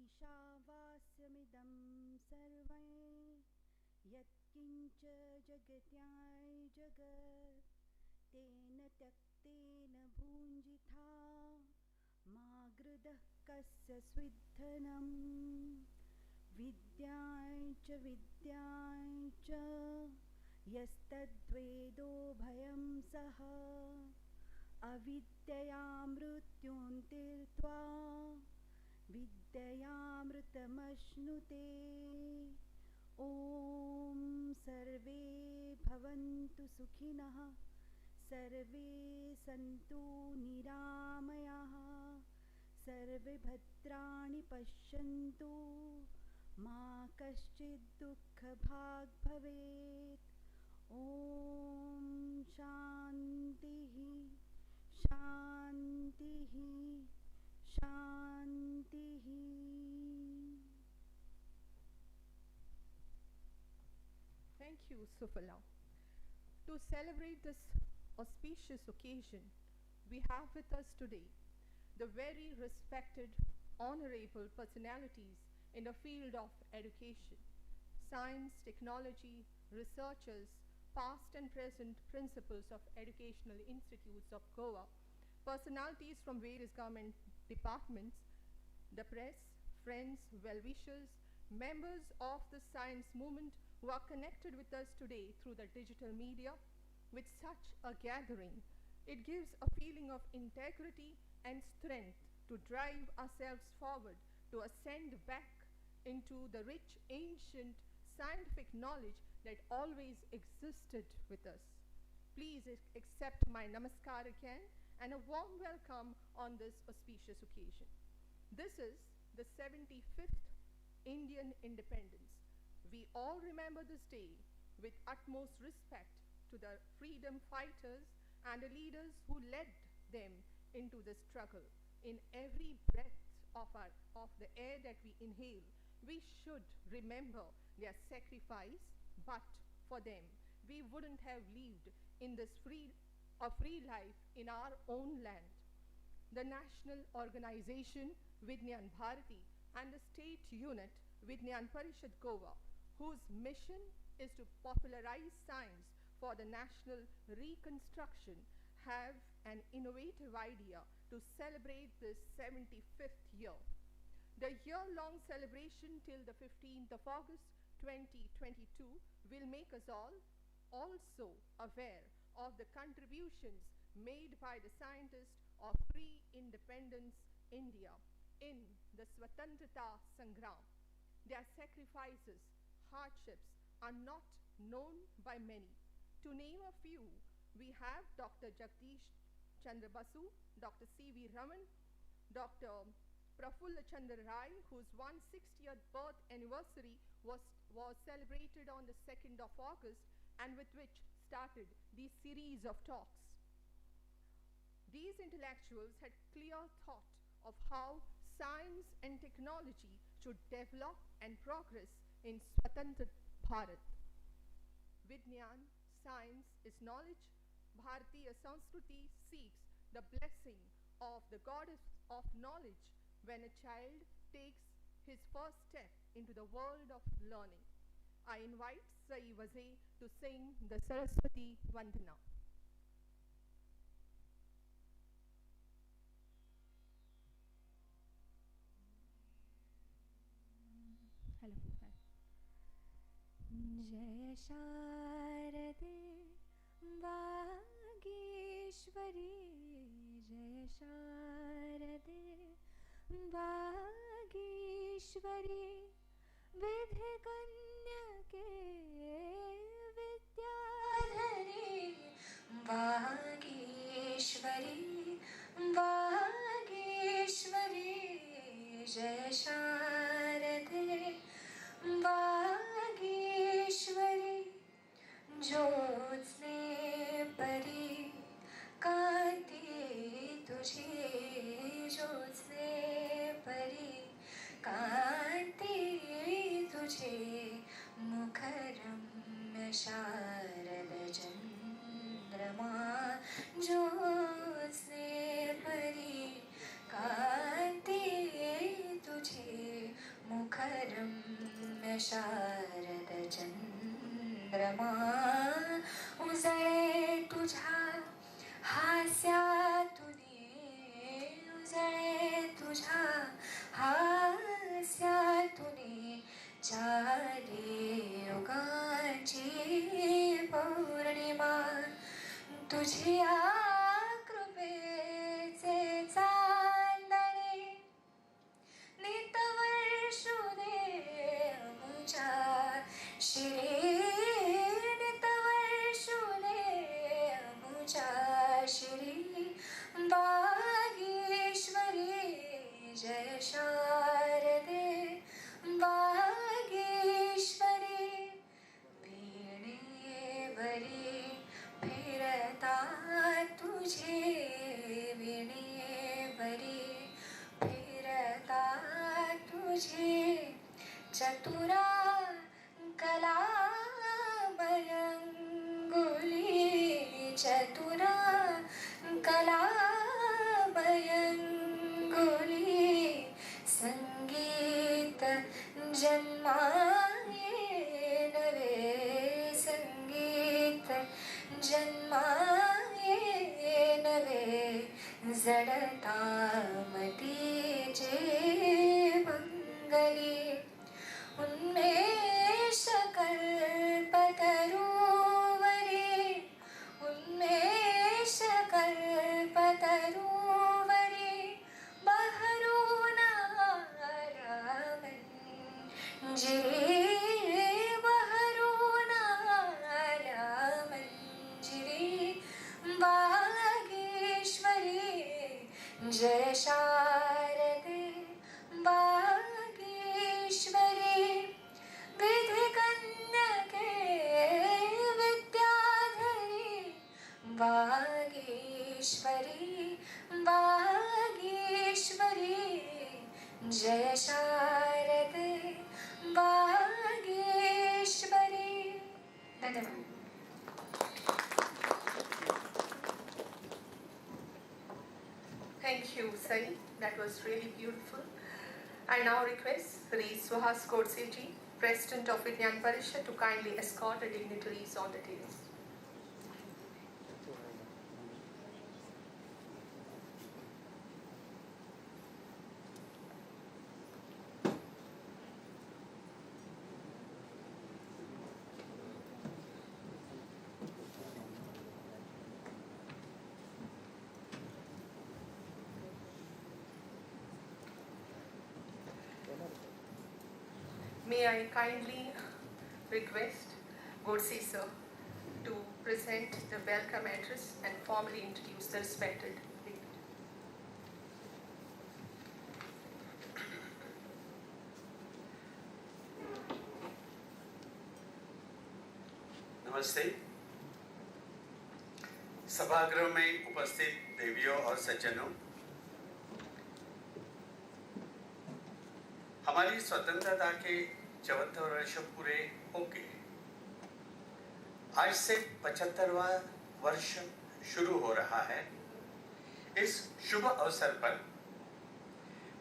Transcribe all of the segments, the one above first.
ईशावास्यमिदं सर्वं यत्किञ्च जगत्यां जगत् तेन त्यक्तेन भुञ्जिथा मा गृधः कस्य स्विद्धनं विद्यां च यस्तद्वेदो भयं सः अविद्यया मृत्युं तीर्त्वा विद्ययामृतमश्नुते। ॐ सर्वे भवन्तु सुखिनः सर्वे सन्तु निरामयाः सर्वे भद्राणि पश्यन्तु मा कश्चित् दुःखभाग् भवेत्। ॐ शान्तिः शान्तिः शान्तिः। Thank you, Sufala. To celebrate this auspicious occasion, we have with us today the very respected, honorable personalities in the field of education, science, technology, researchers, past and present principals of educational institutes of Goa, personalities from various government departments, the press, friends, well-wishers, members of the science movement who are connected with us today through the digital media. With such a gathering, it gives a feeling of integrity and strength to drive ourselves forward, to ascend back into the rich, ancient, scientific knowledge that always existed with us. Please accept my namaskar again and a warm welcome on this auspicious occasion. This is the 75th Indian independence. We all remember this day with utmost respect to the freedom fighters and the leaders who led them into the struggle. In every breath of the air that we inhale, we should remember their sacrifice, but for them, we wouldn't have lived in this free life in our own land. The national organization Vigyan Bharati and the state unit Vigyan Parishad Goa, whose mission is to popularize science for the national reconstruction, have an innovative idea to celebrate this 75th year. The year-long celebration till the 15th of August 2022 will make us all also aware of the contributions made by the scientists of free independence India in the Swatantrata Sangram. Their sacrifices, hardships are not known by many. To name a few, we have Dr. Jagdish Chandra Basu, Dr. C.V. Raman, Dr. Prafulla Chandra Rai, whose 160th birth anniversary was celebrated on the 2nd of August and with which started the series of talks. These intellectuals had clear thought of how science and technology should develop and progress in Swatantra Bharat. Vigyan, science is knowledge. Bharatiya Sanskriti seeks the blessing of the goddess of knowledge when a child takes his first step into the world of learning. I invite Sai Vaze to sing the Saraswati Vandana. Hello. Jaya Sharade Vageshwari Jaya Sharade Vageshwari Vidhi Kanyake Vidyadhari Vageshwari Vageshwari Jaya Sharade Vageshwari Jyotsne Pari Kati Tujhe Jyotsne Pari Kati Tujhe Mukharam Sharad Chandrama Jyotsne Pari Kati Tujhe चंद्रमा उजळे तुझ्या हास्यातुनी उजळे तुझ्या हास्यातुनी चारी युगाची पौर्णिमा तुझ्या कृपेचे चांदणे नितवर्षुदे मुझा शिरी नितवर्षुदे मुझा शिरी वागीश्वरी जय शारदे वागीश्वरी वीणेवरी फिरता तुझे वीणेवरी फिरता तुझे चतुरा कला बयंगुली चतुरा कला बयंगुली संगीत जन्माये नवे संगीत जन्माये नवे जडता मतीचे मंगली उन्मेष कल्पतरुवरी उन्मेष कल्पतरुवरी बहरून मंजिरी बहरून मंजिरी वागीश्वरी जय शारदे वागीश्वरी विधि कन्यके विद्याधरी वागीश्वरी वागीश्वरी जय शारदे वागीश्वरी धन्यवाद. Thank you, Sari. That was really beautiful. I now request Sri Suhas Godse ji, President of Vigyan Parishad, to kindly escort the dignitaries on the dais. May I kindly request Godse sir to present the welcome address and formally introduce the respected dignitaries. नमस्ते. सभागृह में उपस्थित देवियों और सज्जनों, हमारी स्वतंत्रता के 74 वर्ष पूरे हो गए. आज से 75वां वर्ष शुरू हो रहा है. इस शुभ अवसर पर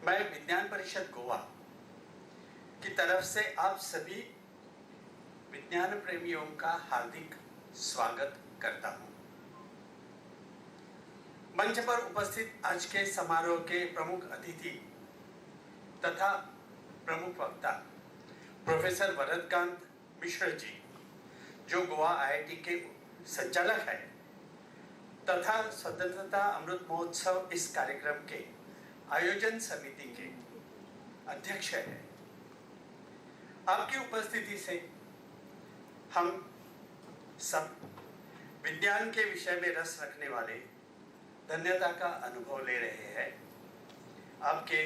मैं विज्ञान परिषद गोवा की तरफ से आप सभी विज्ञान प्रेमियों का हार्दिक स्वागत करता हूं. मंच पर उपस्थित आज के समारोह के प्रमुख अतिथि तथा प्रमुख वक्ता प्रोफेसर वरदकांत मिश्र जी, जो गोवा आईआईटी के संचालक हैं तथा स्वतंत्रता अमृत महोत्सव इस कार्यक्रम के आयोजन समिति के अध्यक्ष हैं. आपकी उपस्थिति से हम सब विज्ञान के विषय में रस रखने वाले धन्यता का अनुभव ले रहे हैं. आपके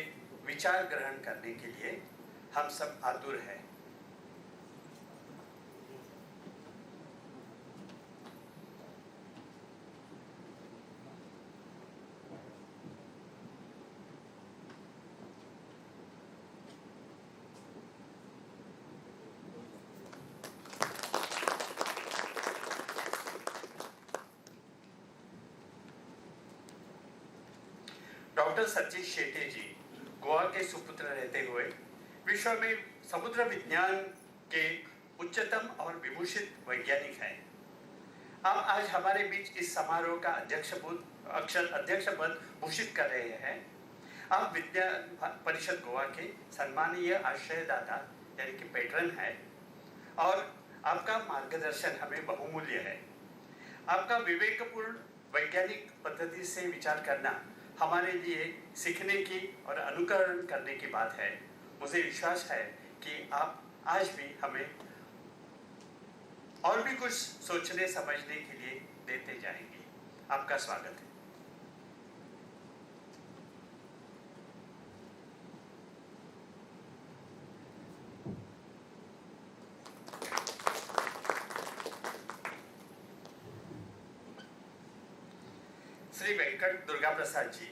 विचार ग्रहण करने के लिए हम सब आतुर हैं. डॉक्टर सचिन शेट्टी जी गोवा के सुपुत्र रहते हुए विश्व में समुद्र विज्ञान के उच्चतम और विभूषित वैज्ञानिक हैं। अब आज हमारे बीच इस समारोह का अध्यक्ष पद भूषित कर रहे हैं। आप विज्ञान परिषद गोवा के सम्मानीय आश्रयदाता यानी कि पेट्रन है और आपका मार्गदर्शन हमें बहुमूल्य है। आपका विवेकपूर्ण वैज्ञानिक पद्धति से विचार करना हमारे लिए सीखने की और अनुकरण करने की बात है। मुझे विश्वास है कि आप आज भी हमें और भी कुछ सोचने समझने के लिए देते जाएंगे। आपका स्वागत है। श्री वेंकट दुर्गा प्रसाद जी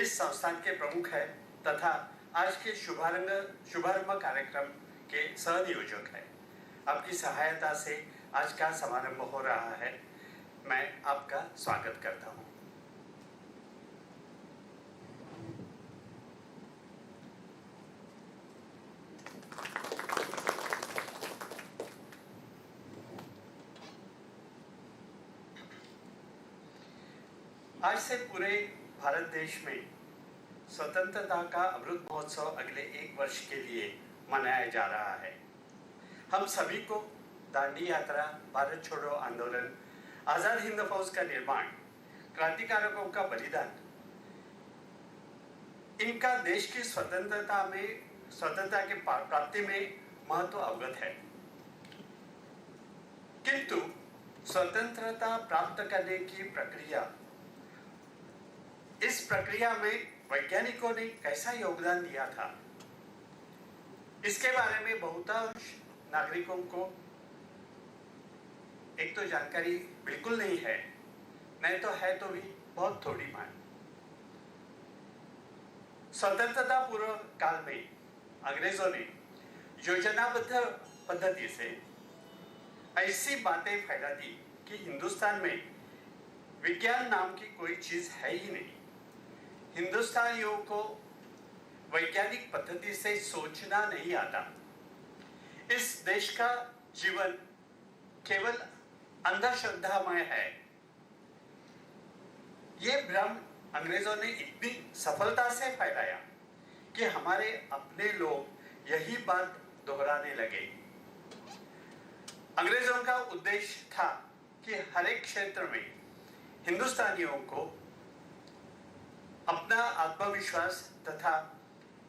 इस संस्थान के प्रमुख हैं तथा आज के शुभारंभ कार्यक्रम के सहनियोजक हैं। आपकी सहायता से आज का समारंभ हो रहा है। मैं आपका स्वागत करता हूं। आज से पूरे भारत देश में स्वतंत्रता का अमृत महोत्सव अगले 1 वर्ष के लिए मनाया जा रहा है। हम सभी को दांडी यात्रा, भारत छोड़ो आंदोलन, आजाद हिंद फौज का निर्माण, क्रांतिकारकों का बलिदान, इनका देश की स्वतंत्रता के प्राप्ति में महत्व अवगत है। किंतु स्वतंत्रता प्राप्त करने की प्रक्रिया, इस प्रक्रिया में वैज्ञानिकों ने कैसा योगदान दिया था, इसके बारे में बहुतांश नागरिकों को एक तो जानकारी बिल्कुल नहीं है, नहीं तो है तो भी बहुत थोड़ी मान। स्वतंत्रता पूर्व काल में अंग्रेजों ने योजनाबद्ध पद्धति से ऐसी बातें फैला दी कि हिंदुस्तान में विज्ञान नाम की कोई चीज है ही नहीं। हिंदुस्तानियों को वैज्ञानिक पद्धति से सोचना नहीं आता। इस देश का जीवन केवल अंधश्रद्धामय है। ये भ्रम अंग्रेजों ने इतनी सफलता से फैलाया कि हमारे अपने लोग यही बात दोहराने लगे। अंग्रेजों का उद्देश्य था कि हर एक क्षेत्र में हिंदुस्तानियों को अपना आत्मविश्वास तथा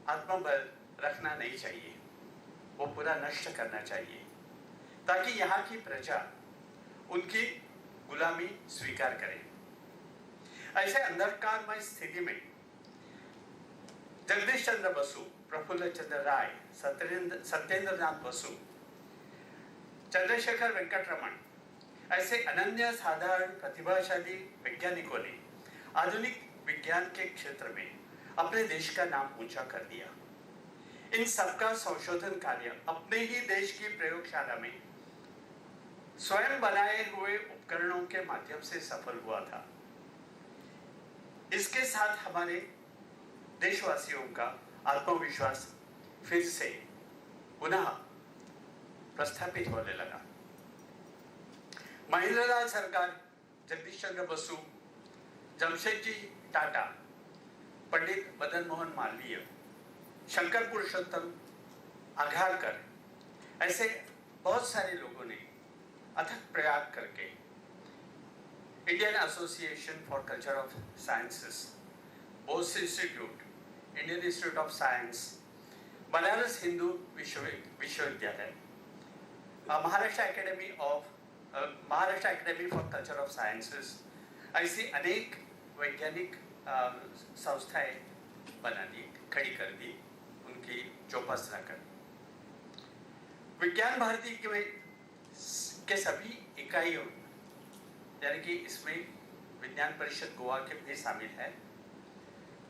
आत्मबल रखना नहीं चाहिए, वो पूरा नष्ट करना चाहिए ताकि यहाँ की प्रजा उनकी गुलामी स्वीकार करे। ऐसे अंधकारमय स्थिति में जगदीश चंद्र बसु, प्रफुल्ल चंद्र राय, सत्येंद्र नाथ बसु, चंद्रशेखर वेंकट रमन ऐसे अनन्य साधारण प्रतिभाशाली वैज्ञानिकों ने आधुनिक विज्ञान के क्षेत्र में अपने देश का नाम ऊंचा कर दिया। इन सबका संशोधन कार्य अपने ही देश की प्रयोगशाला में स्वयं बनाए हुए उपकरणों के माध्यम से सफल हुआ था। इसके साथ हमारे देशवासियों का आत्मविश्वास फिर से पुनः प्रस्थापित होने लगा। महेंद्रलाल सरकार, जगदीश चंद्र बसु, जमशेदजी टाटा, पंडित मदन मोहन मालवीय, शंकर पुरुषोत्तम आघारकर ऐसे बहुत सारे लोगों ने अथक प्रयाग करके Indian association for culture of sciences, Bose institute, Indian institute of science, Banaras Hindu Vishwavidyalaya, Maharashtra academy for culture of sciences, ऐसी अनेक वैज्ञानिक संस्थाएं बना दी, खड़ी कर दी, उनकी चौपसना कर। विज्ञान भारती के सभी इकाइयों, यानी कि इसमें विज्ञान परिषद गोवा के भी शामिल है,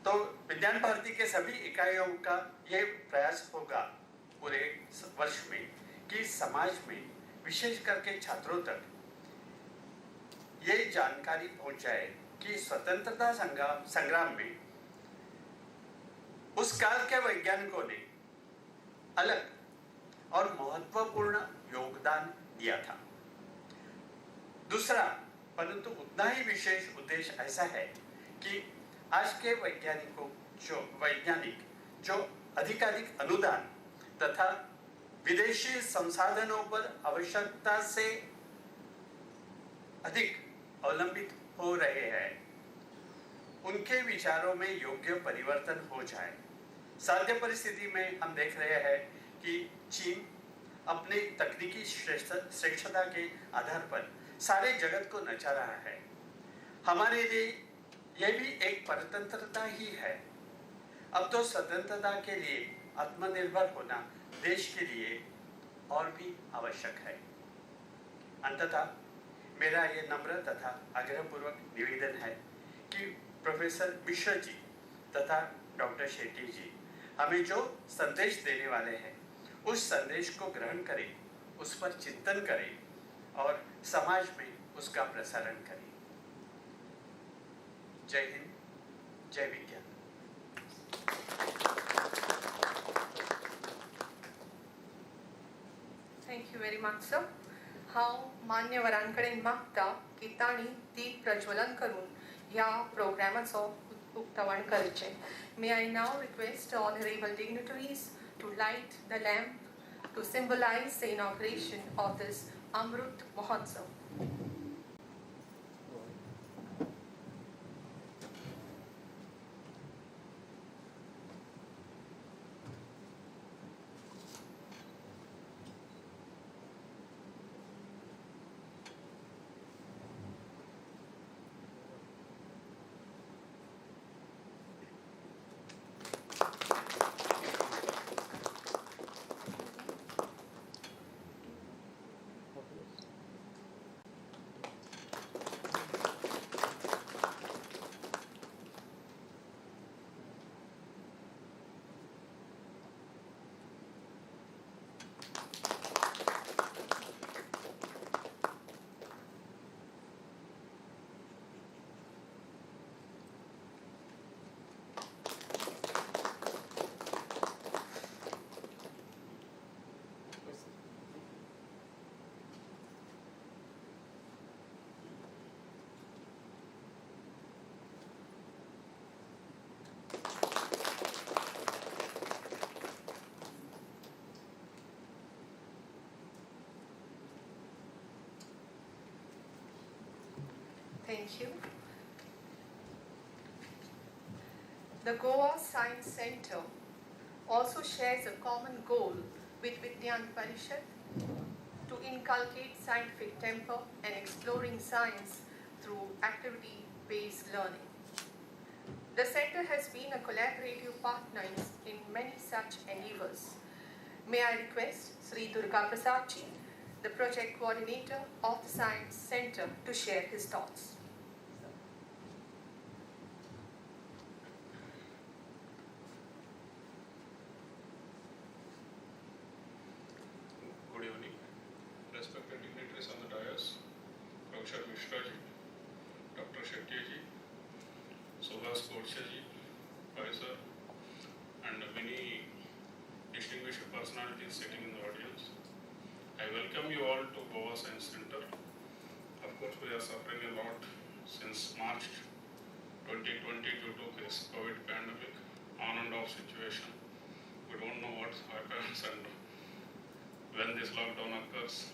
तो विज्ञान भारती के सभी इकाइयों का ये प्रयास होगा पूरे वर्ष में कि समाज में विशेष करके छात्रों तक ये जानकारी पहुंच जाए कि स्वतंत्रता संग्राम में उस काल के वैज्ञानिकों ने अलग और महत्वपूर्ण योगदान दिया था। दूसरा परंतु उतना ही विशेष उद्देश्य ऐसा है कि आज के वैज्ञानिक जो अधिकाधिक अनुदान तथा विदेशी संसाधनों पर आवश्यकता से अधिक अवलंबित हो रहे हैं, उनके विचारों में योग्य परिवर्तन हो जाए। साध्य परिस्थिति में हम देख रहे हैं कि चीन अपने तकनीकी श्रेष्ठता के आधार पर सारे जगत को नचा रहा है। हमारे लिए यह भी एक परतंत्रता ही है। अब तो स्वतंत्रता के लिए आत्मनिर्भर होना देश के लिए और भी आवश्यक है। अंततः मेरा ये नम्र तथा आग्रहपूर्वक निवेदन है कि प्रोफेसर मिश्र जी तथा डॉक्टर शेट्टी जी हमें जो संदेश देने वाले हैं, उस संदेश को ग्रहण करें, उस पर चिंतन करें और समाज में उसका प्रसारण करें। जय हिंद, जय विज्ञान। Thank you very much sir. हांव मान्यवरांकडे मागता की तांणी दीप प्रज्वलन करून ह्या प्रोग्रामाचो उक्तावण करचें. May I now request the honorable dignitaries to light the lamp to symbolize the inauguration of this Amrut Mahotsav. Thank you. The Goa Science Center also shares a common goal with Vigyan Parishad to inculcate scientific temper and exploring science through activity-based learning. The center has been a collaborative partner in many such endeavors. May I request Sri Durga Prasad ji, the project coordinator of the Science Center, to share his thoughts. Good evening, respected dignitaries on the dais, Professor Mishra ji, Dr. Shetty ji, Subhas Kodshe ji, Professor, and many distinguished personalities sitting in the audience. I welcome you all to Goa Science Center. Of course, we are suffering a lot since March 2020 due to this COVID pandemic, on and off situation. We don't know what happens and when this lockdown occurs.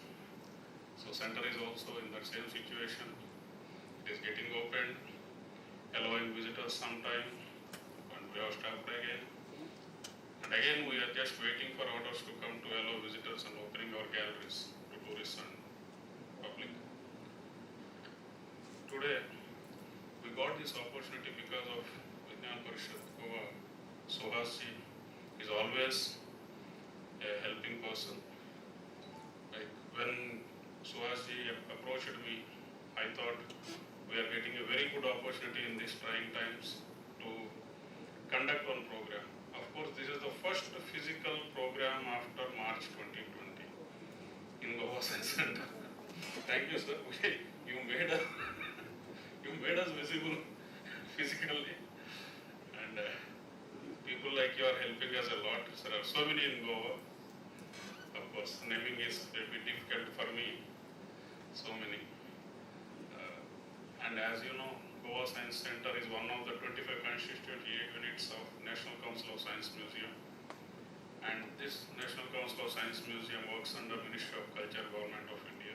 So center is also in that same situation. It is getting opened, allowing visitors sometime, and we have stopped again. And again we are just waiting for orders to come to allow visitors and opening our galleries to tourists and public. Today we got this opportunity because of Vigyan Parishad Goa. Suhas ji is always a helping person. Like when Suhas ji approached me, I thought we are getting a very good opportunity in these trying times to conduct one program. Of course, this is the first physical program after March 2020 in Goa Science Center. Thank you, sir. You made us visible physically, and people like you are helping us a lot. There are so many in Goa. Of course, naming is a bit difficult for me, so many. And as you know, Goa Science Center is one of the 25 constituent units of National Council of Science Museum. And this National Council of Science Museum works under Ministry of Culture, Government of India.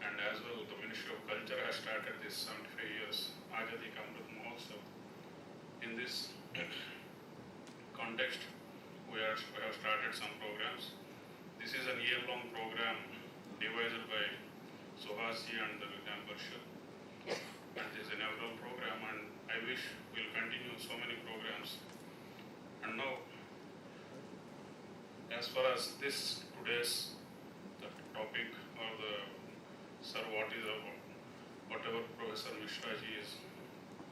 And as well, the Ministry of Culture has started this 75 years Azadi Ka Amrut Mahotsav. In this context, we have started some programs. This is a year-long program devised by Suhasji and the Vigyan Parishad. And this is an inaugural program, and I wish we'll continue so many programs. And now, as far as this today's the topic or the sir, what is about whatever Professor Mishraji is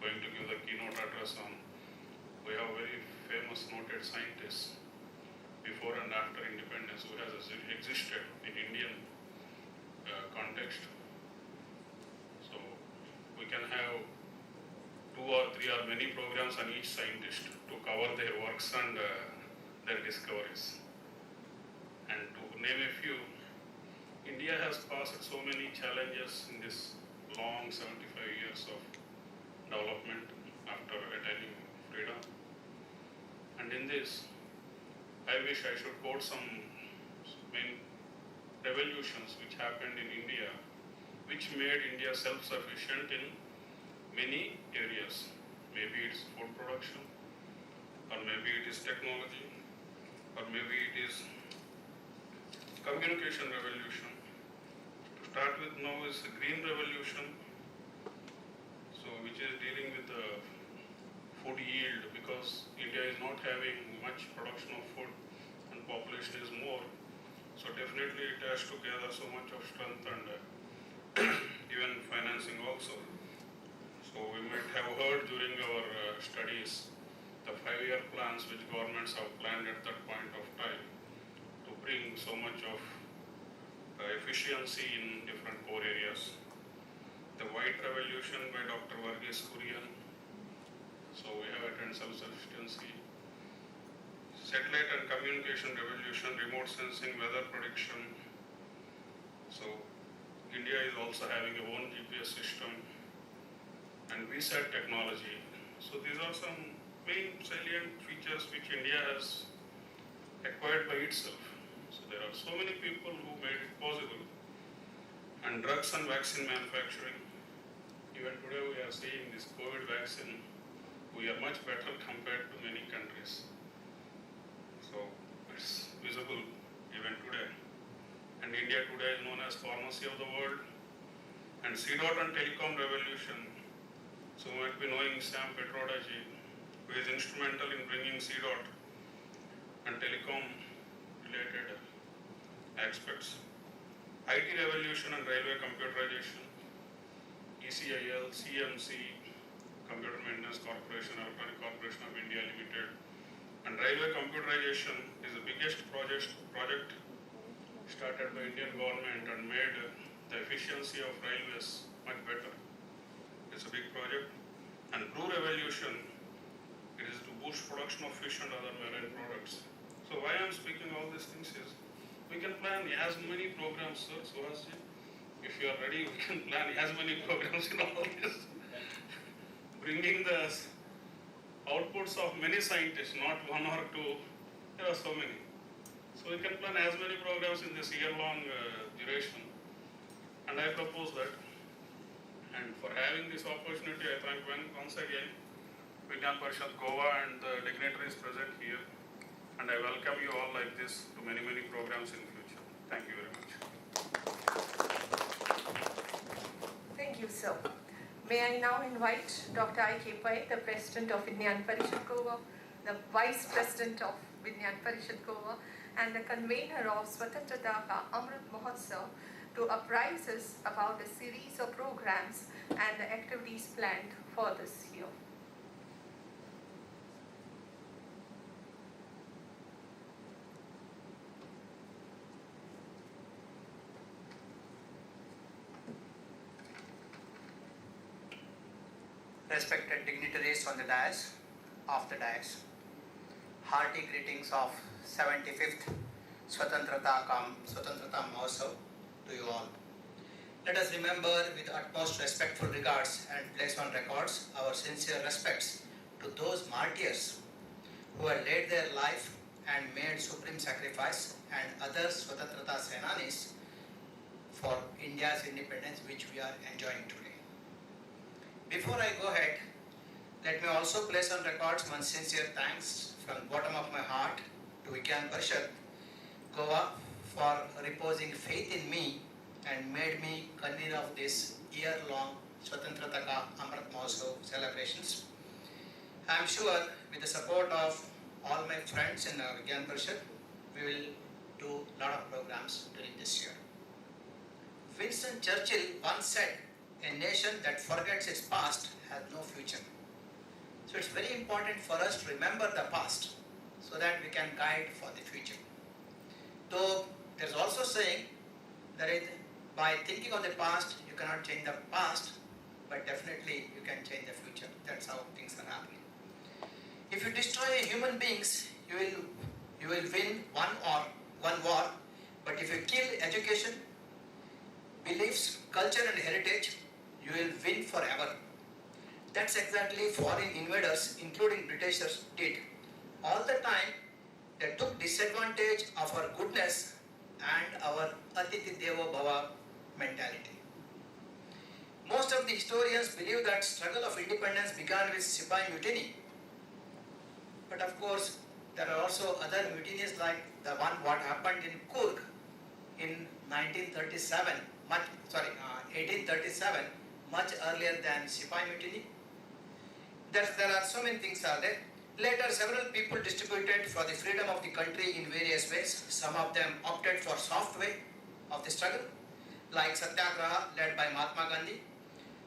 going to give the keynote address on, we have very famous noted scientists before and after independence who has existed in Indian context. So we can have 2 or 3 or many programs on each scientist to cover their works and their discoveries. And to name a few, India has passed so many challenges in this long 75 years of development after attaining freedom. And in this, I wish I should quote some main revolutions which happened in India, which made India self-sufficient in many areas. Maybe it's food production, or maybe it is technology, or maybe it is communication revolution. To start with now is the green revolution, so which is dealing with the food yield, because India is not having much production of food and population is more. So definitely it has to gather so much of strength and even financing also. So we might have heard during our studies the 5-year plans which governments have planned at that point of time to bring so much of efficiency in different core areas. The white revolution by Dr. Varghese Kurian. So we have attained self-sufficiency. Satellite and communication revolution, remote sensing, weather prediction. So India is also having a own GPS system and VSAT technology. So these are some main salient features which India has acquired by itself. So there are so many people who made it possible. And drugs and vaccine manufacturing. Even today we are seeing this COVID vaccine, we are much better compared to many countries. So it's visible even today. And India today is known as pharmacy of the world. And CDOT and telecom revolution. So you might be knowing Sam Petrodaji, who is instrumental in bringing CDOT and telecom related aspects. IT revolution and railway computerization. ECIL, CMC, Computer Maintenance Corporation, Electronic Corporation of India Limited. And railway computerization is the biggest project started by Indian government and made the efficiency of railways much better. It's a big project. And blue revolution, it is to boost production of fish and other marine products. So why I'm speaking all these things is, we can plan as many programs, sir, Suhasji. If you are ready, we can plan as many programs in all this. Bringing the outputs of many scientists, not 1 or 2, there are so many. So we can plan as many programs in this year-long duration. And I propose that. And for having this opportunity, I thank once again Vigyan Parishad Goa and the dignitaries present here. And I welcome you all like this to many, many programs in the future. Thank you very much. Thank you, sir. May I now invite Dr. I.K. Pai, the President of Vigyan Parishad Goa, the Vice President of Vigyan Parishad Goa, and the convener of Swatantrata Amrut Mahotsav to apprise us about the series of programs and the activities planned for this year. Respected dignitaries on the off the dais, hearty greetings of 75th Swatantrata Mahotsav to you all. Let us remember with utmost respectful regards and place on records our sincere respects to those martyrs who had laid their life and made supreme sacrifice, and other Swatantrata Senanis for India's independence, which we are enjoying today. Before I go ahead, let me also place on records one sincere thanks from the bottom of my heart to Vigyan Parishad, Goa, for reposing faith in me and made me convener of this year-long Swatantrata Amrut Mahotsav celebrations. I am sure with the support of all my friends in Vigyan Parishad, we will do a lot of programs during this year. Winston Churchill once said, "A nation that forgets its past has no future." So it's very important for us to remember the past so that we can guide for the future. Though there's also saying that by thinking of the past, you cannot change the past, but definitely you can change the future. That's how things are happening. If you destroy human beings, you will win one war, but if you kill education, beliefs, culture and heritage, you will win forever. That's exactly foreign invaders, including Britishers, did. All the time, they took disadvantage of our goodness and our Atiti Devo Bhava mentality. Most of the historians believe that struggle of independence began with Sipahi mutiny. But of course, there are also other mutinies like the one what happened in Kurg in 1837, much earlier than Sipahi mutiny. There are so many things are there. Later, several people distributed for the freedom of the country in various ways. Some of them opted for soft way of the struggle, like Satyagraha led by Mahatma Gandhi.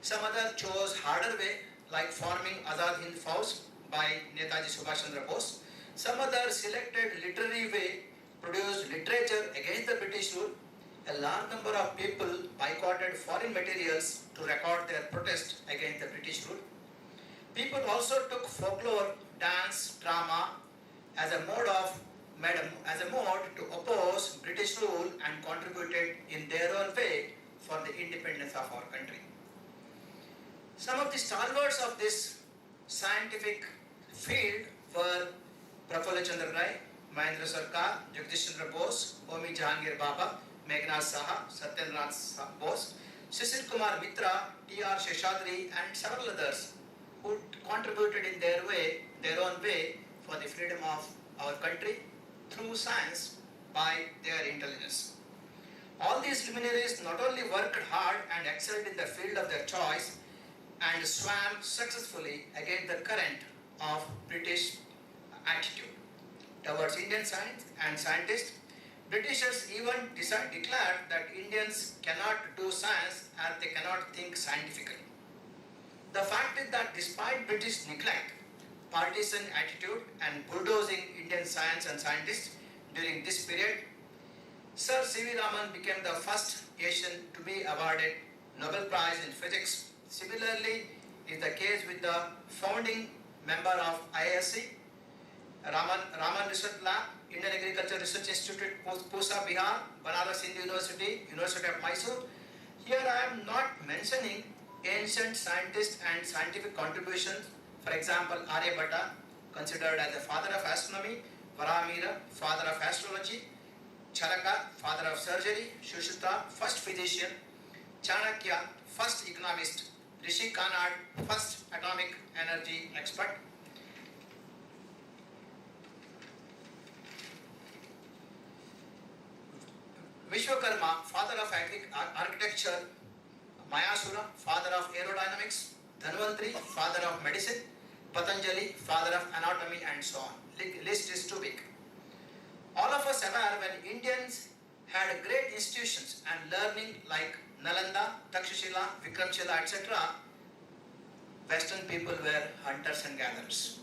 Some other chose harder way, like forming Azad Hind Fauj by Netaji Subhash Chandra Bose. Some other selected literary way, produced literature against the British rule. A large number of people boycotted foreign materials to record their protest against the British rule. People also took folklore, dance, drama as a mode to oppose British rule and contributed in their own way for the independence of our country. Some of the stalwarts of this scientific field were Prafulla Chandra Ray, Mahendra Sarkar, Jagdish Chandra Bose, Homi Jahangir Baba, Meghnad Saha, Satyendranath Bose, Shishir Kumar Mitra, T.R. Sheshadri and several others who contributed in their own way for the freedom of our country through science by their intelligence. All these luminaries not only worked hard and excelled in the field of their choice and swam successfully against the current of British attitude towards Indian science and scientists. Britishers even declared that Indians cannot do science as they cannot think scientifically. The fact is that despite British neglect, partisan attitude and bulldozing Indian science and scientists during this period, Sir C.V. Raman became the first Asian to be awarded Nobel Prize in Physics. Similarly is the case with the founding member of IISc, Raman Research Lab, Indian Agriculture Research Institute, Pusa, Bihar, Banaras Hindu University, University of Mysore. Here I am not mentioning ancient scientists and scientific contributions. For example, Aryabhatta, considered as the father of astronomy, Varamira, father of astrology, Charaka, father of surgery, Shushruta, first physician, Chanakya, first economist, Rishi Kanad, first atomic energy expert. Vishwakarma, father of architecture, Mayasura, father of aerodynamics, Dhanvantri, father of medicine, Patanjali, father of anatomy, and so on. List is too big. All of us aware when Indians had great institutions and learning like Nalanda, Takshashila, Vikramshila, etc., Western people were hunters and gatherers.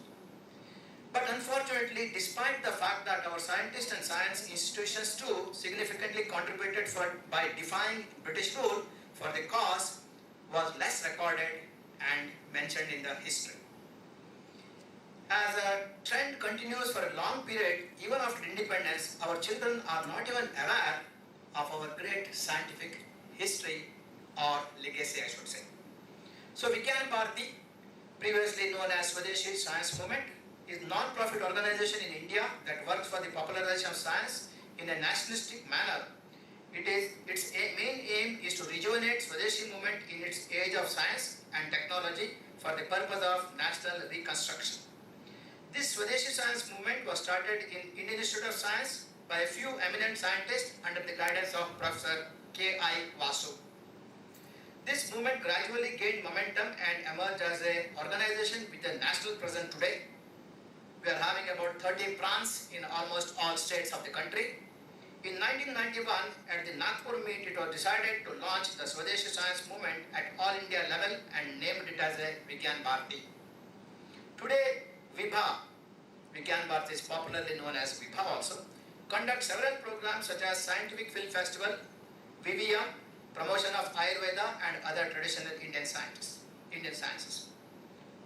But unfortunately, despite the fact that our scientists and science institutions too significantly contributed by defying British rule for the cause, was less recorded and mentioned in the history. As a trend continues for a long period, even after independence, our children are not even aware of our great scientific history or legacy, I should say. So Vigyan Bharati, previously known as Swadeshi Science Movement, is a non-profit organization in India that works for the popularization of science in a nationalistic manner. Its main aim is to rejuvenate Swadeshi movement in its age of science and technology for the purpose of national reconstruction. This Swadeshi science movement was started in Indian Institute of Science by a few eminent scientists under the guidance of Professor K.I. Vasu. This movement gradually gained momentum and emerged as an organization with a national presence today. We are having about 30 branches in almost all states of the country. In 1991, at the Nagpur meet, it was decided to launch the Swadeshi Science Movement at all India level and named it as a Vigyan Bharati. Today, Vigyan Bharati is popularly known as Vibha also, conducts several programs such as Scientific Film Festival, VVM, promotion of Ayurveda and other traditional Indian sciences.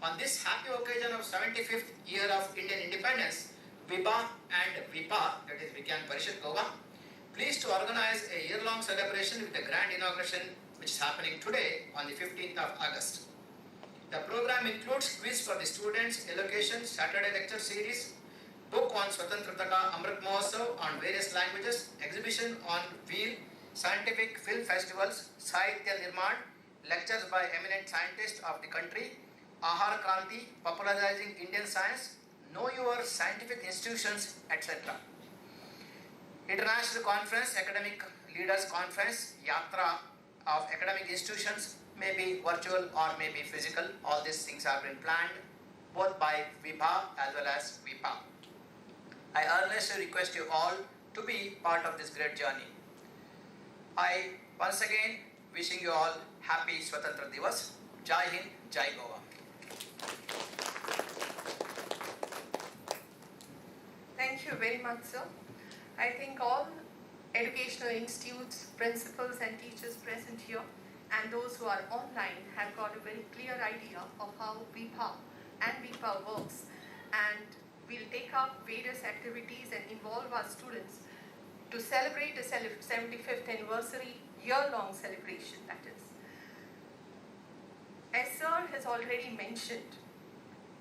On this happy occasion of 75th year of Indian independence, Vibha and Vipa, that is Vigyan Parishad Goa, pleased to organize a year-long celebration with a grand inauguration which is happening today on the 15th of August. The program includes quiz for the students, allocation, Saturday lecture series, book on Swatantrata, Amrut Mahotsav on various languages, exhibition on wheel, scientific film festivals, Sahitya Nirman, lectures by eminent scientists of the country, Ahar Kranti, popularizing Indian science, know your scientific institutions, etc. International conference, academic leaders conference, yatra of academic institutions, may be virtual or may be physical. All these things have been planned both by Vibha as well as Vipa. I earnestly request you all to be part of this great journey. I once again wishing you all happy Swatantrata Divas. Jai Hind, Jai Goa. Thank you very much, sir. I think all educational institutes, principals and teachers present here and those who are online have got a very clear idea of how VIPA and VIPA works, and we'll take up various activities and involve our students to celebrate the 75th anniversary year-long celebration, that is. As sir has already mentioned,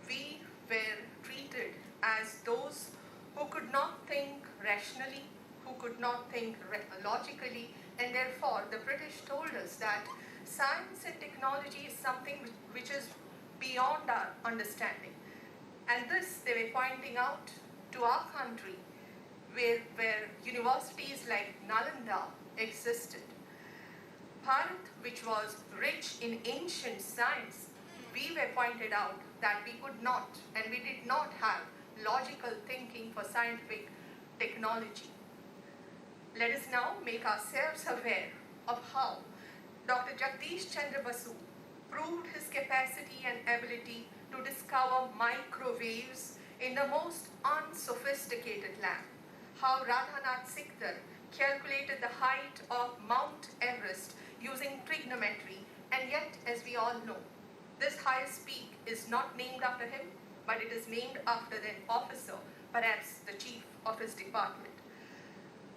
we were treated as those who could not think rationally, who could not think logically, and therefore the British told us that science and technology is something which is beyond our understanding. And this they were pointing out to our country where universities like Nalanda existed. Bharat, which was rich in ancient science, we were pointed out that we could not and we did not have logical thinking for scientific technology. Let us now make ourselves aware of how Dr. Jagdish Chandra Basu proved his capacity and ability to discover microwaves in the most unsophisticated lab. How Radhanath Sikdar calculated the height of Mount Everest using trigonometry, and yet, as we all know, this highest peak is not named after him, but it is named after an officer, perhaps the chief of his department.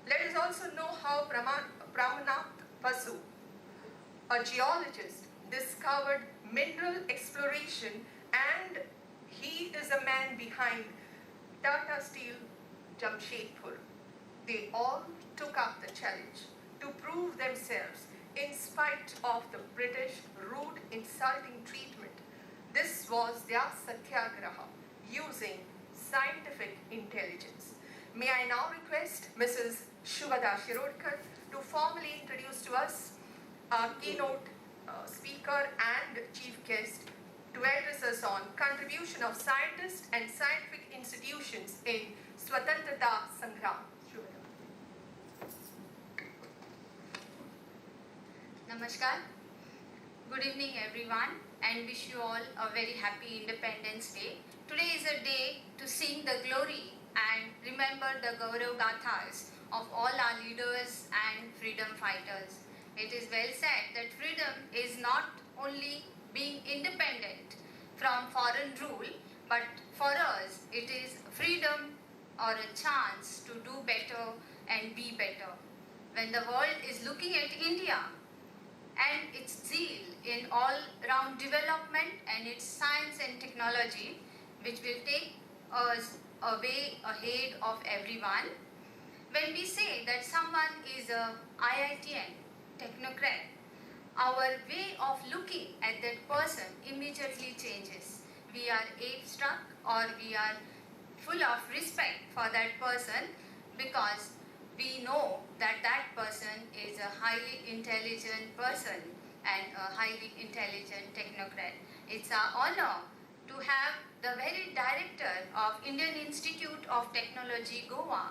Let us also know how Pramanath Basu, a geologist, discovered mineral exploration, and he is a man behind Tata Steel Jamshedpur. They all took up the challenge to prove themselves in spite of the British rude, insulting treatment. This was their satyagraha using scientific intelligence. May I now request Mrs. Shubhada Shirodkar to formally introduce to us our keynote speaker and chief guest to address us on contribution of scientists and scientific institutions in Swatantrata Sangram. Shubhada. Namaskar. Good evening everyone, and wish you all a very happy Independence Day. Today is a day to sing the glory and remember the Gaurav Gathas of all our leaders and freedom fighters. It is well said that freedom is not only being independent from foreign rule, but for us it is freedom or a chance to do better and be better. When the world is looking at India and its zeal in all-round development and its science and technology, which will take us a way ahead of everyone, when we say that someone is a IITian, technocrat, our way of looking at that person immediately changes. We are awe-struck or we are full of respect for that person because we know that that person is a highly intelligent person and a highly intelligent technocrat. It's our honor to have the very director of Indian Institute of Technology, Goa,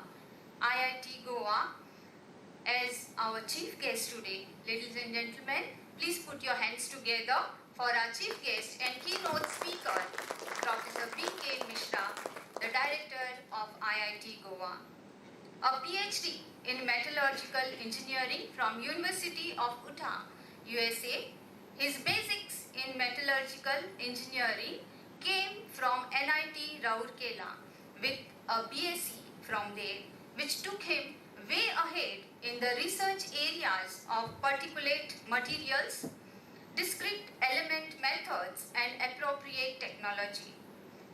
IIT Goa, as our chief guest today. Ladies and gentlemen, please put your hands together for our chief guest and keynote speaker, Professor B.K. Mishra, the director of IIT Goa. A PhD in metallurgical engineering from University of Utah, USA. His basics in metallurgical engineering came from NIT Rourkela with a BSc from there, which took him way ahead in the research areas of particulate materials, discrete element methods, and appropriate technology.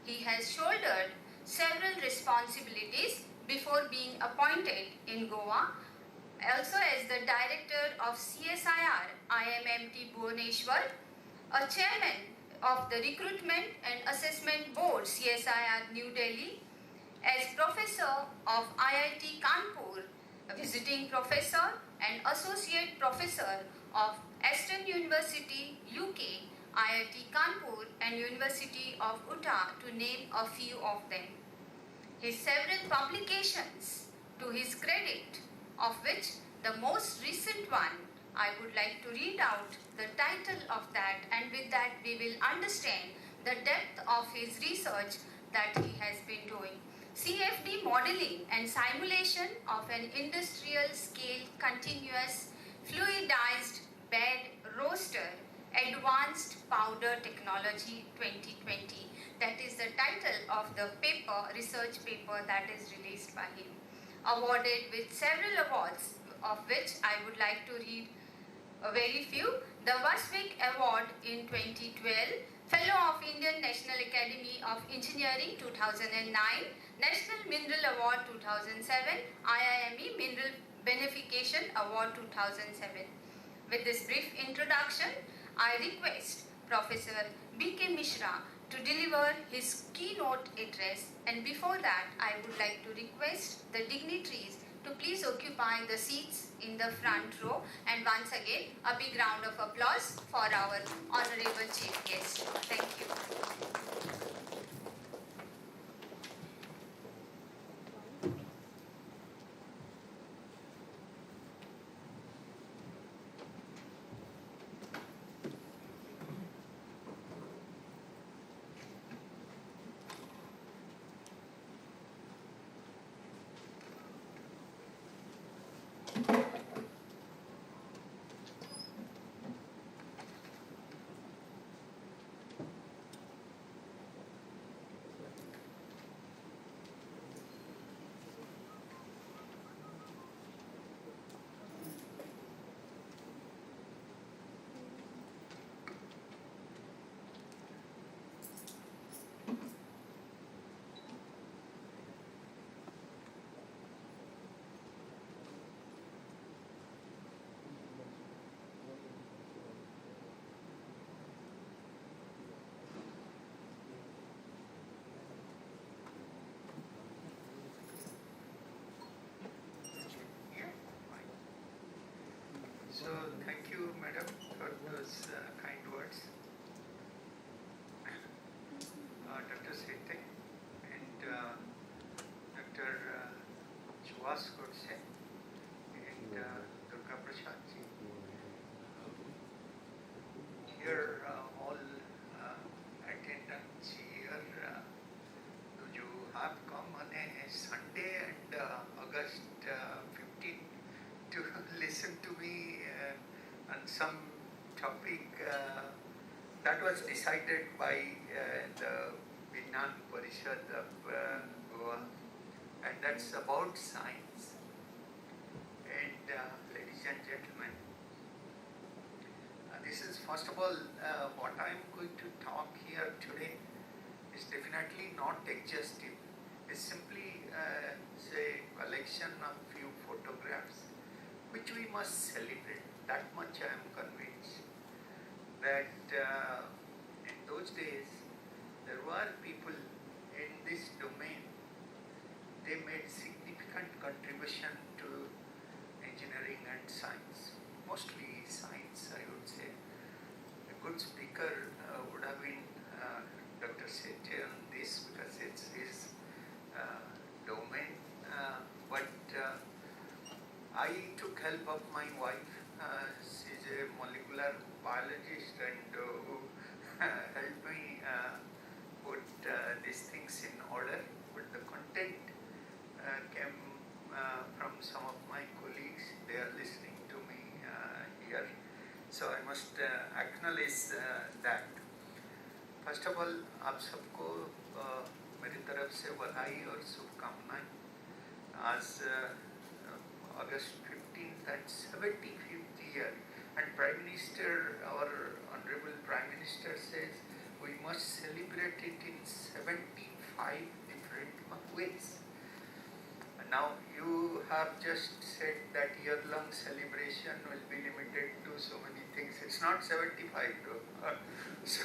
He has shouldered several responsibilities before being appointed in Goa, also as the director of CSIR IMMT Bhubaneswar, a chairman of the Recruitment and Assessment Board CSIR New Delhi, as professor of IIT Kanpur, a visiting professor and associate professor of Aston University, UK, IIT Kanpur and University of Utah, to name a few of them. His several publications to his credit, of which the most recent one, I would like to read out the title of that, and with that we will understand the depth of his research that he has been doing. CFD modeling and simulation of an industrial scale continuous fluidized bed roaster advanced powder technology 2020. That is the title of the paper, research paper that is released by him. Awarded with several awards, of which I would like to read a very few. The Vasvik Award in 2012, Fellow of Indian National Academy of Engineering 2009, National Mineral Award 2007, IIME Mineral Benefication Award 2007. With this brief introduction, I request Professor B.K. Mishra to deliver his keynote address, and before that I would like to request the dignitaries to please occupy the seats in the front row, and once again a big round of applause for our honorable chief guest. Thank you. So thank you, madam, for those kind words. Dr. Shetty and Dr. Chuvas Godse and Durga Prasad ji. Here all attendants here जो have come on a Sunday and August 15 to listen to me on some topic that was decided by the Vigyan Parishad of Goa, and that's about science. And ladies and gentlemen, this is first of all what I am going to talk here today is definitely not exhaustive. It's simply say collection of few photographs which we must celebrate. That much I am convinced that in those days there were people in this domain. They made significant contribution to engineering and science, mostly science, I would say. A good speaker would have been Dr. Shetty on this because it's his domain. But I took help of my wife. She's a molecular biologist and who helped me put these things in order. But the content came from some of my colleagues. They are listening to me here. So I must acknowledge that. First of all आप सबको मेरी तरफ से बधाई और शुभकामनाएं। आज अगस्त 15th and 75th year, and Prime Minister, our Honorable Prime Minister says we must celebrate it in 75 different ways. Now you have just said that year-long celebration will be limited to so many things. It's not 75 though. So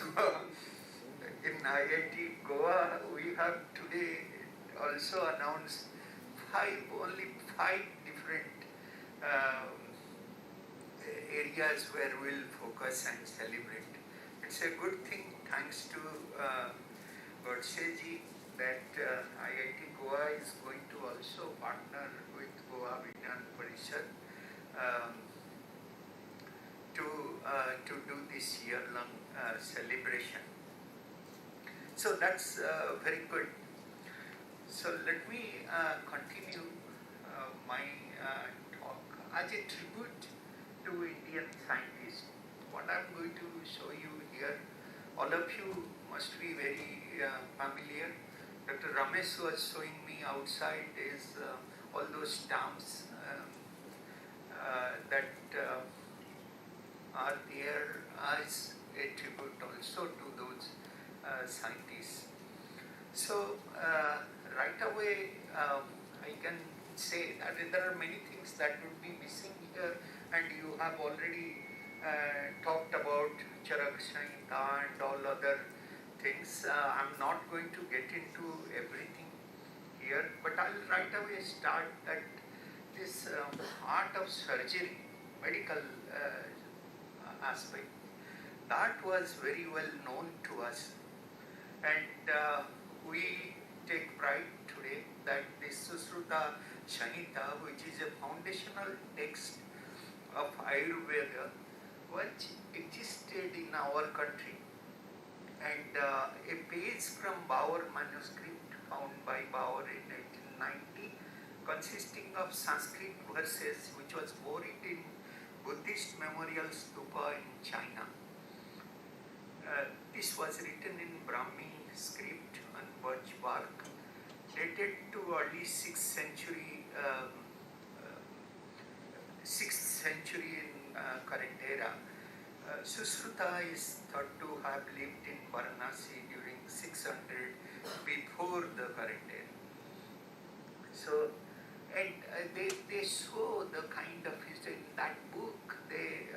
in IIT Goa, we have today also announced only five different areas where we'll focus and celebrate. It's a good thing, thanks to Godseji, that IIT Goa is going to also partner with Goa Vigyan Parishad to do this year-long celebration. So that's very good. So let me continue my talk as a tribute to Indian scientists. What I'm going to show you here, all of you must be very familiar. Dr. Ramesh was showing me outside is all those stamps that are there as a tribute also to those scientists. So right away I can say that there are many things that would be missing here, and you have already talked about Charak Samhita and all other things. I'm not going to get into everything here, but I'll right away start that this art of surgery, medical aspect, that was very well known to us. And we take pride today that this Swatantrata Samhita, which is a foundational text of Ayurveda, which existed in our country, and a page from Bauer manuscript found by Bauer in 1890, consisting of Sanskrit verses, which was buried in Buddhist memorial stupa in China. This was written in Brahmi script on birch bark, dated to early 6th century, 6th century in current era. Sushruta is thought to have lived in Varanasi during 600 before the current era. So, and they show the kind of history in that book. They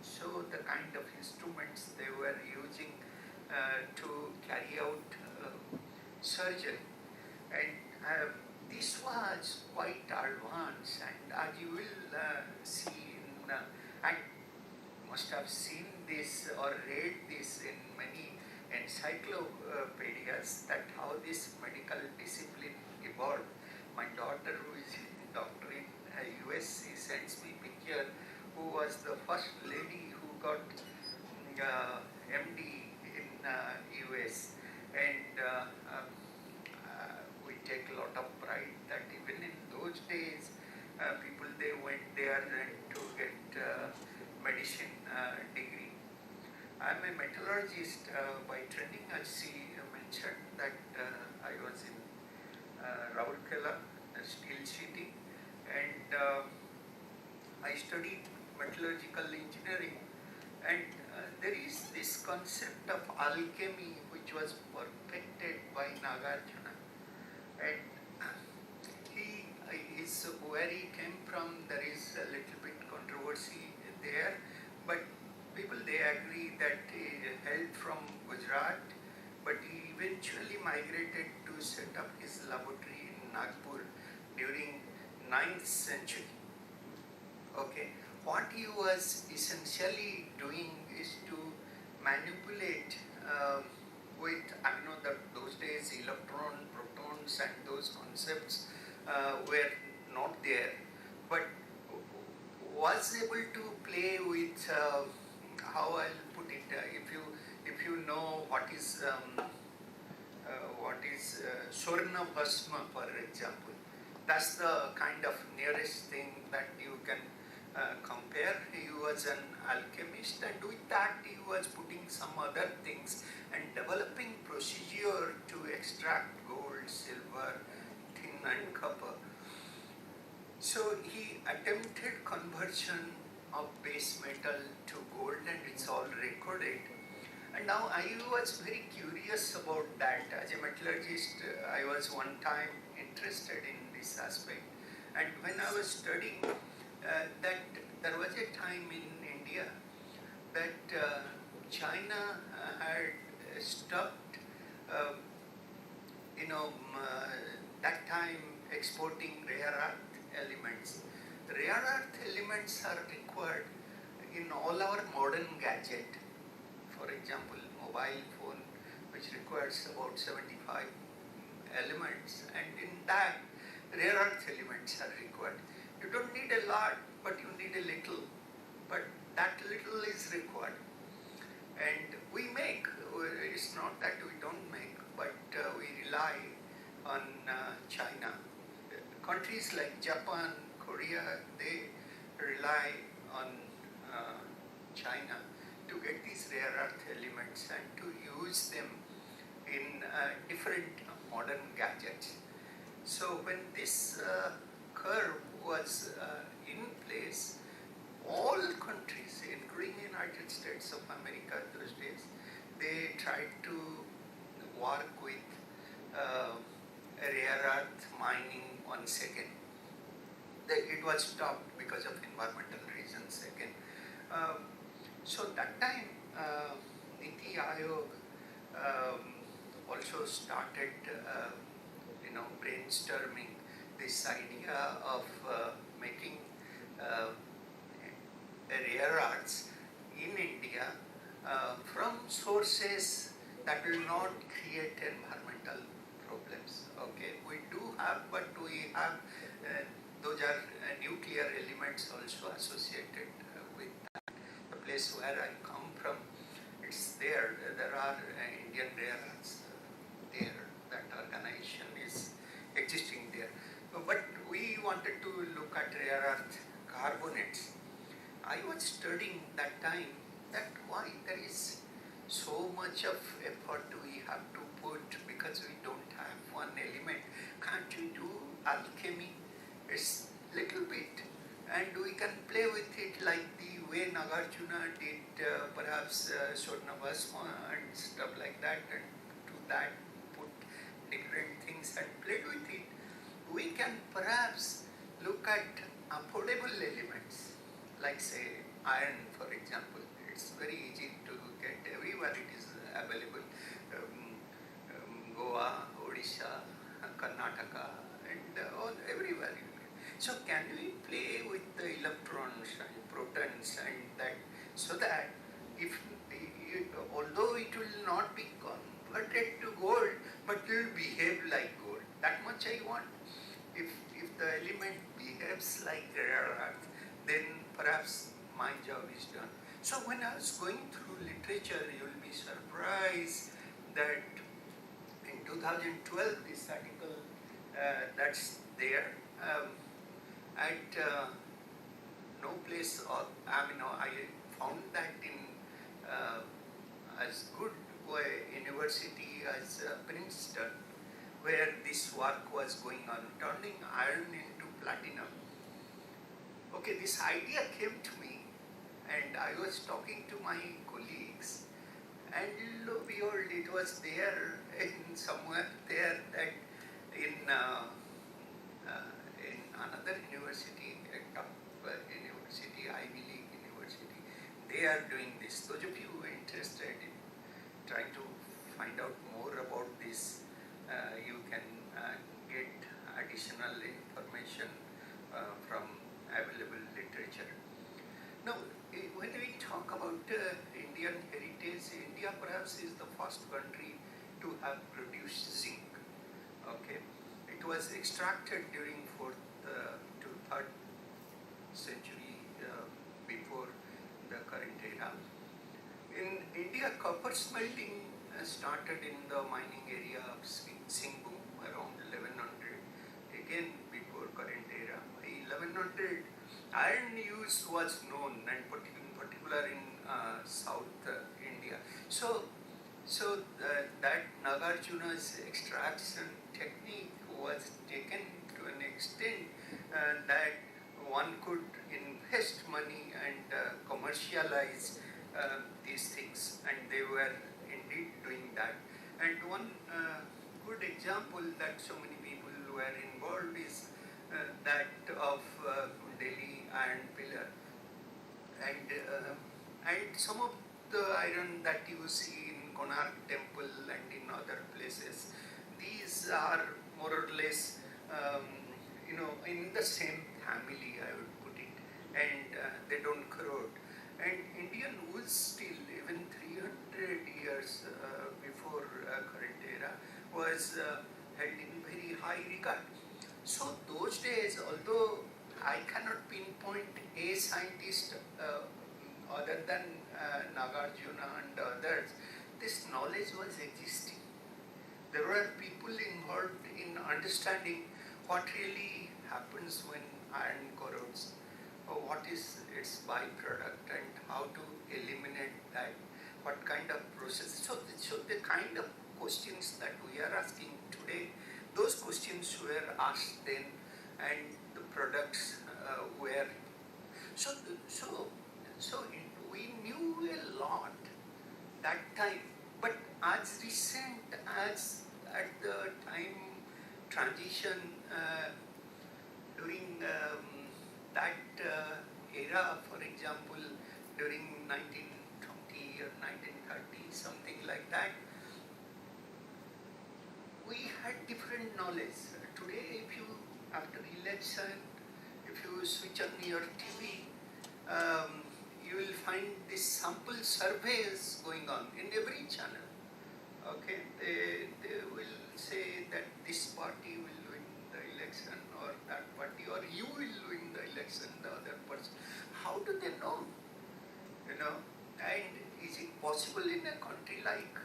show the kind of instruments they were using to carry out surgery, and this was quite advanced. And as you will see, and must have seen this or read this in many encyclopedias, that how this medical discipline evolved. My daughter, who is a doctor in US, she sends me picture who was the first lady who got MD in US, and we take a lot of pride that even in those days people, they went there and to get medicine degree. I'm a metallurgist by training. As she mentioned that I was in Rourkela, steel city, and I studied metallurgical engineering. And there is this concept of alchemy which was perfected by Nagarjuna. And where he came from, there is a little bit controversy there, but people they agree that he hailed from Gujarat, but he eventually migrated to set up his laboratory in Nagpur during 9th century. Okay, what he was essentially doing is to manipulate with, those days electron, protons and those concepts were not there, but was able to play with how I'll put it. If you know what is Swarna Bhasma, for example, that's the kind of nearest thing that you can compare. He was an alchemist, and with that he was putting some other things and developing procedure to extract gold, silver, tin and copper. So he attempted conversion of base metal to gold, and it's all recorded. And now I was very curious about that. As a metallurgist, I was one time interested in this aspect. And when I was studying, that there was a time in India that China had stopped, that time exporting rare earth elements. Rare earth elements are required in all our modern gadget. For example, mobile phone, which requires about 75 elements, and in that, rare earth elements are required. You don't need a lot, but you need a little. But that little is required. And we make, it's not that we don't make, but we rely on China. Countries like Japan, Korea, they rely on China to get these rare earth elements and to use them in different modern gadgets. So when this curve was in place, all countries, including United States of America those days, they tried to work with rare earth mining once again. It was stopped because of environmental reasons again. So that time, Niti Aayog also started, brainstorming this idea of making rare earths in India from sources that will not create environmental problems. Okay, we do have, but we have those are nuclear elements also associated with that. The place where I come from, it's there. There are Indian rare earths there. That organization is existing there. But we wanted to look at rare earth carbonates. I was studying that time that why there is so much of effort we have to put because we don't have one element. Can't we do alchemy? It's little bit, and we can play with it like the way Nagarjuna did perhaps Swarnabhasma and stuff like that, and to that put different things and play with it. We can perhaps look at affordable elements, like say iron, for example. It's very easy to get everywhere. It is available. Goa, Odisha, Karnataka, and everywhere. So can we play with the electrons and protons and that, so that although it will not be converted to gold, but it will behave like gold. That much I want. If the element behaves like rare earth, then perhaps my job is done. So when I was going through literature, you will be surprised that in 2012, this article that's there, at no place, I found that in as Princeton, where this work was going on, turning iron into platinum. Okay, this idea came to me, and I was talking to my colleagues, and lo and behold, it was there in somewhere there that in another university, a top university, Ivy League university, they are doing this. Those of you who are interested in trying to find out more about this, you can get additional information from available literature. Now, when we talk about Indian heritage, India perhaps is the first country to have produced zinc. Okay, it was extracted during 4th to 3rd century before the current era. In India, copper smelting started in the mining area of Singhbum around 1100, again before current era. By 1100, iron use was known, and in particular in South India. So that Nagarjuna's extraction technique was taken to an extent that one could invest money and commercialize these things, and they were indeed doing that. And one good example that so many people were involved is that of Delhi Iron Pillar, and some of the iron that you see in Konark Temple and in other places, these are more or less in the same family, I would put it, and they don't corrode. And Indian wool steel, even 300 years before current era, was held in very high regard. So those days, although I cannot pinpoint a scientist other than Nagarjuna and others, this knowledge was existing. There were people involved in understanding what really happens when iron corrodes, or what is its byproduct, and how to eliminate that, what kind of process. So the kind of questions that we are asking today, those questions were asked then, and the products were. So we knew a lot that time, but as recent as at the time transition during that era, for example, during 1920 or 1930, something like that, we had different knowledge. Today, if you, after election, if you switch on your TV, you will find this sample surveys going on in every channel. Okay, they will say that this party will win the election, or that party, or you will win the election, the other person. How do they know? And is it possible in a country like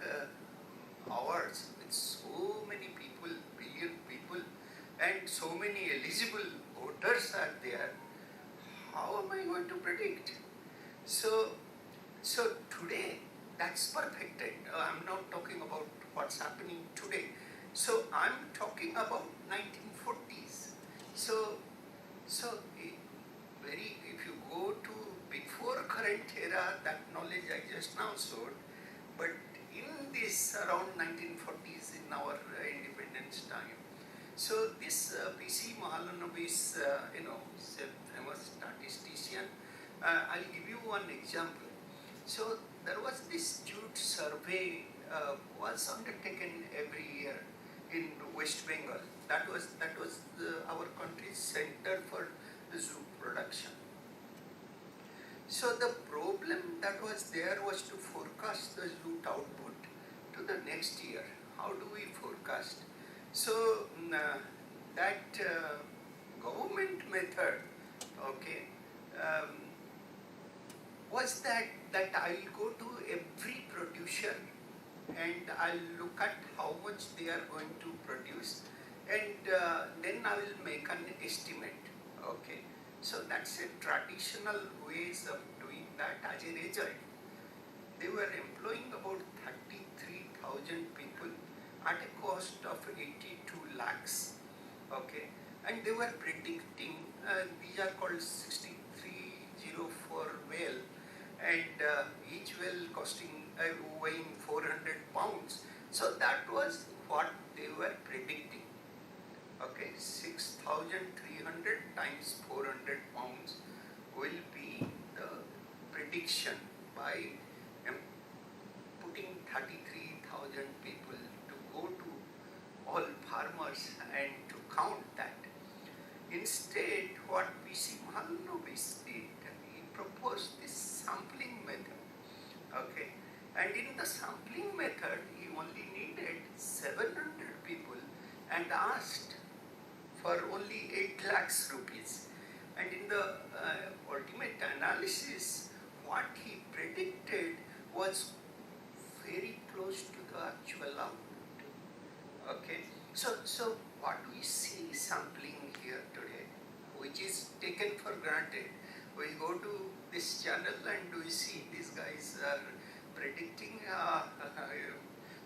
ours, with so many people, billion people, and so many eligible voters are there? How am I going to predict? So today, that's perfected. I'm not talking about what's happening today. So I'm talking about 1940s. So if you go to before current era, that knowledge I just now showed, but in this around 1940s, in our independence time. So this P.C. Mahalanobis, is a famous statistician. I'll give you one example. So there was this Jute survey was undertaken every year in West Bengal. That was our country's center for zoo production. So the problem that was there was to forecast the jute output to the next year. How do we forecast? So that government method, okay, was that I'll go to every producer and I'll look at how much they are going to produce, and then I will make an estimate. Okay, so that's a traditional ways of doing that. As a result, they were employing about 33,000 people, weighing 400 pounds. So that was what they were predicting. Okay, 6,300 times 400 pounds will be the prediction by putting 33,000 people to go to all farmers and to count that. Instead, what PC Mahalanobis did, he proposed this sampling method. Okay, and in the sampling method, he only needed 700 people and asked for only 8 lakhs rupees. And in the ultimate analysis, what he predicted was very close to the actual output. Okay, so what we see sampling here today, which is taken for granted. We go to this channel and we see these guys are predicting.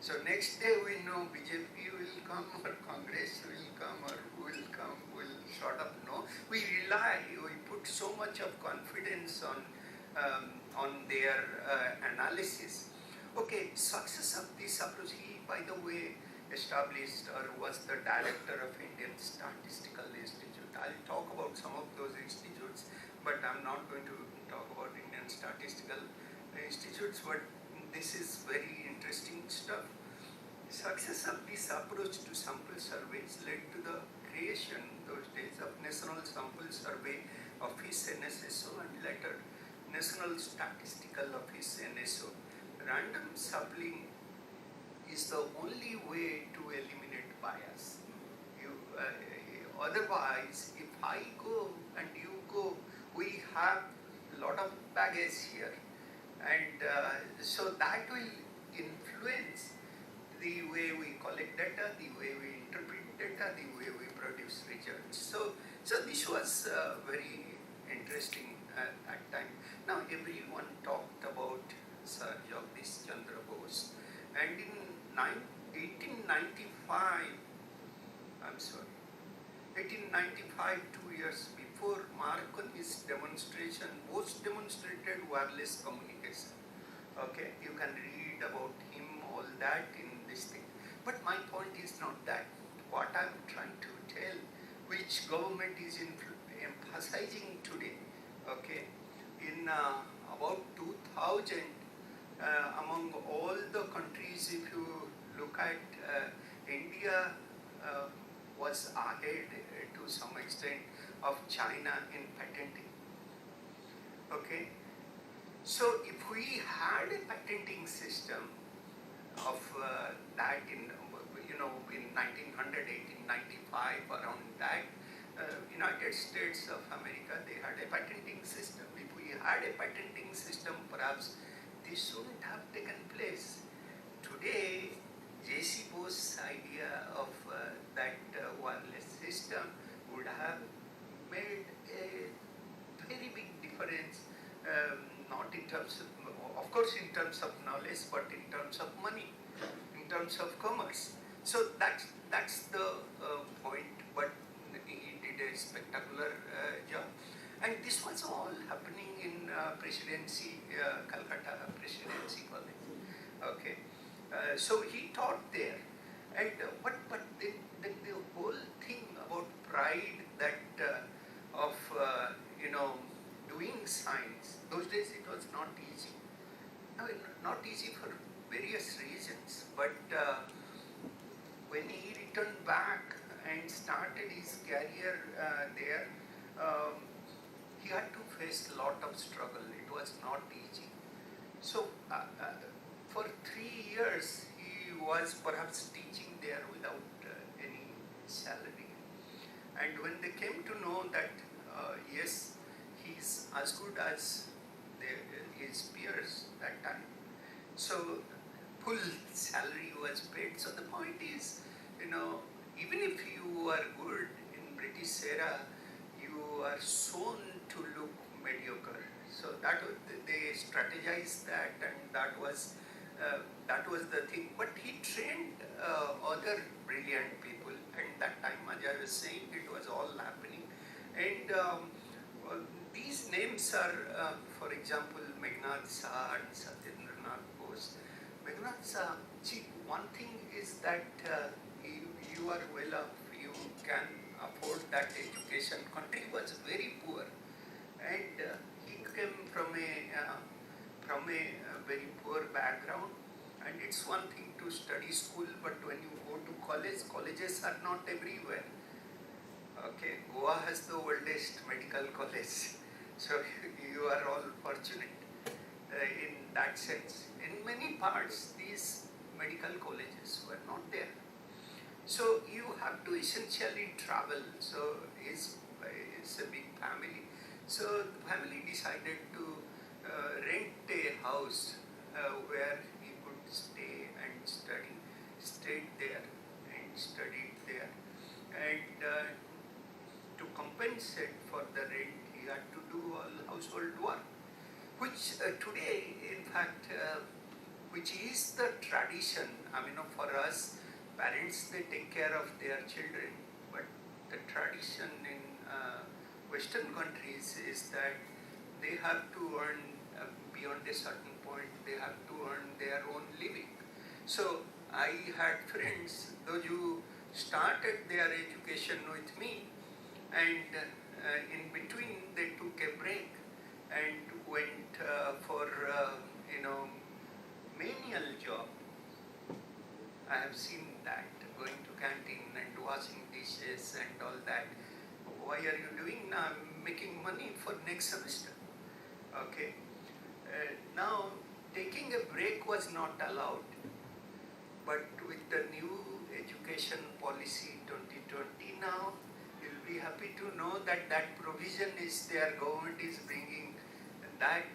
So next day we know BJP will come or Congress will come or who will come, we'll sort of know. We put so much of confidence on their analysis. Okay, success of this approach, he, by the way, established or was the director of Indian Statistical Institute. I'll talk about some of those institutes, but I'm not going to talk about Indian Statistical Institutes, but this is very interesting stuff. Success of this approach to sample surveys led to the creation those days of National Sample Survey Office NSSO and later National Statistical Office NSO. Random sampling is the only way to eliminate bias. Otherwise, if I go and you go, we have a lot of baggage here, and so that will influence the way we collect data, the way we interpret data, the way we produce results. So this was very interesting at that time. Now everyone talked about Sir Jagdish Chandra Bose, and in 1895, 2 years before Marconi's demonstration, Bose demonstrated wireless communication. Okay, you can read about him, all that in this thing. But my point is not that. What I'm trying to tell, which government is emphasizing today, okay, in about 2000, among all the countries, if you look at India was ahead to some extent of China in patenting. Okay, so if we had a patenting system of that in 1900, 1895, around that, United States of America, they had a patenting system. If we had a patenting system, perhaps this wouldn't have taken place. Today, J.C. Bose's idea of that wireless system would have made a very big difference, not in terms of course, in terms of knowledge, but in terms of money, in terms of commerce. So that's the point, but he did a spectacular job. And this was all happening in Presidency, Calcutta Presidency College. Okay, so he taught there, and but then the whole thing about pride that of doing science. Those days it was not easy. I mean, not easy for various reasons, but when he returned back and started his career there, he had to face a lot of struggle. It was not easy. So for 3 years he was perhaps teaching there without any salary. And when they came to know that yes, he's as good as his peers that time, so full salary was paid. So the point is, even if you are good in British era, you are shown to look mediocre. So that they strategized that, and that was the thing. But he trained other brilliant people, and that time, as I was saying, it was all happening. And these names are, for example, Meghnad Saha and Satyendranath background, and it's one thing to study school, but when you go to college, colleges are not everywhere. Okay, Goa has the oldest medical college, so you are all fortunate in that sense. In many parts, these medical colleges were not there. So you have to essentially travel. So it's a big family. So the family decided to rent a house where he could stay and study. Stayed there and studied there. And to compensate for the rent, he had to do all household work, which today, in fact, which is the tradition. I mean, for us, parents, they take care of their children, but the tradition in Western countries is that they have to earn, beyond a certain point, they have to earn their own living. So I had friends, those who started their education with me, and in between they took a break and went for menial job. I have seen that, going to canteen and washing dishes and all that. Why are you doing now? I'm making money for next semester. Okay. Now, taking a break was not allowed, but with the new education policy 2020 now, you'll be happy to know that that provision is there. Government is bringing that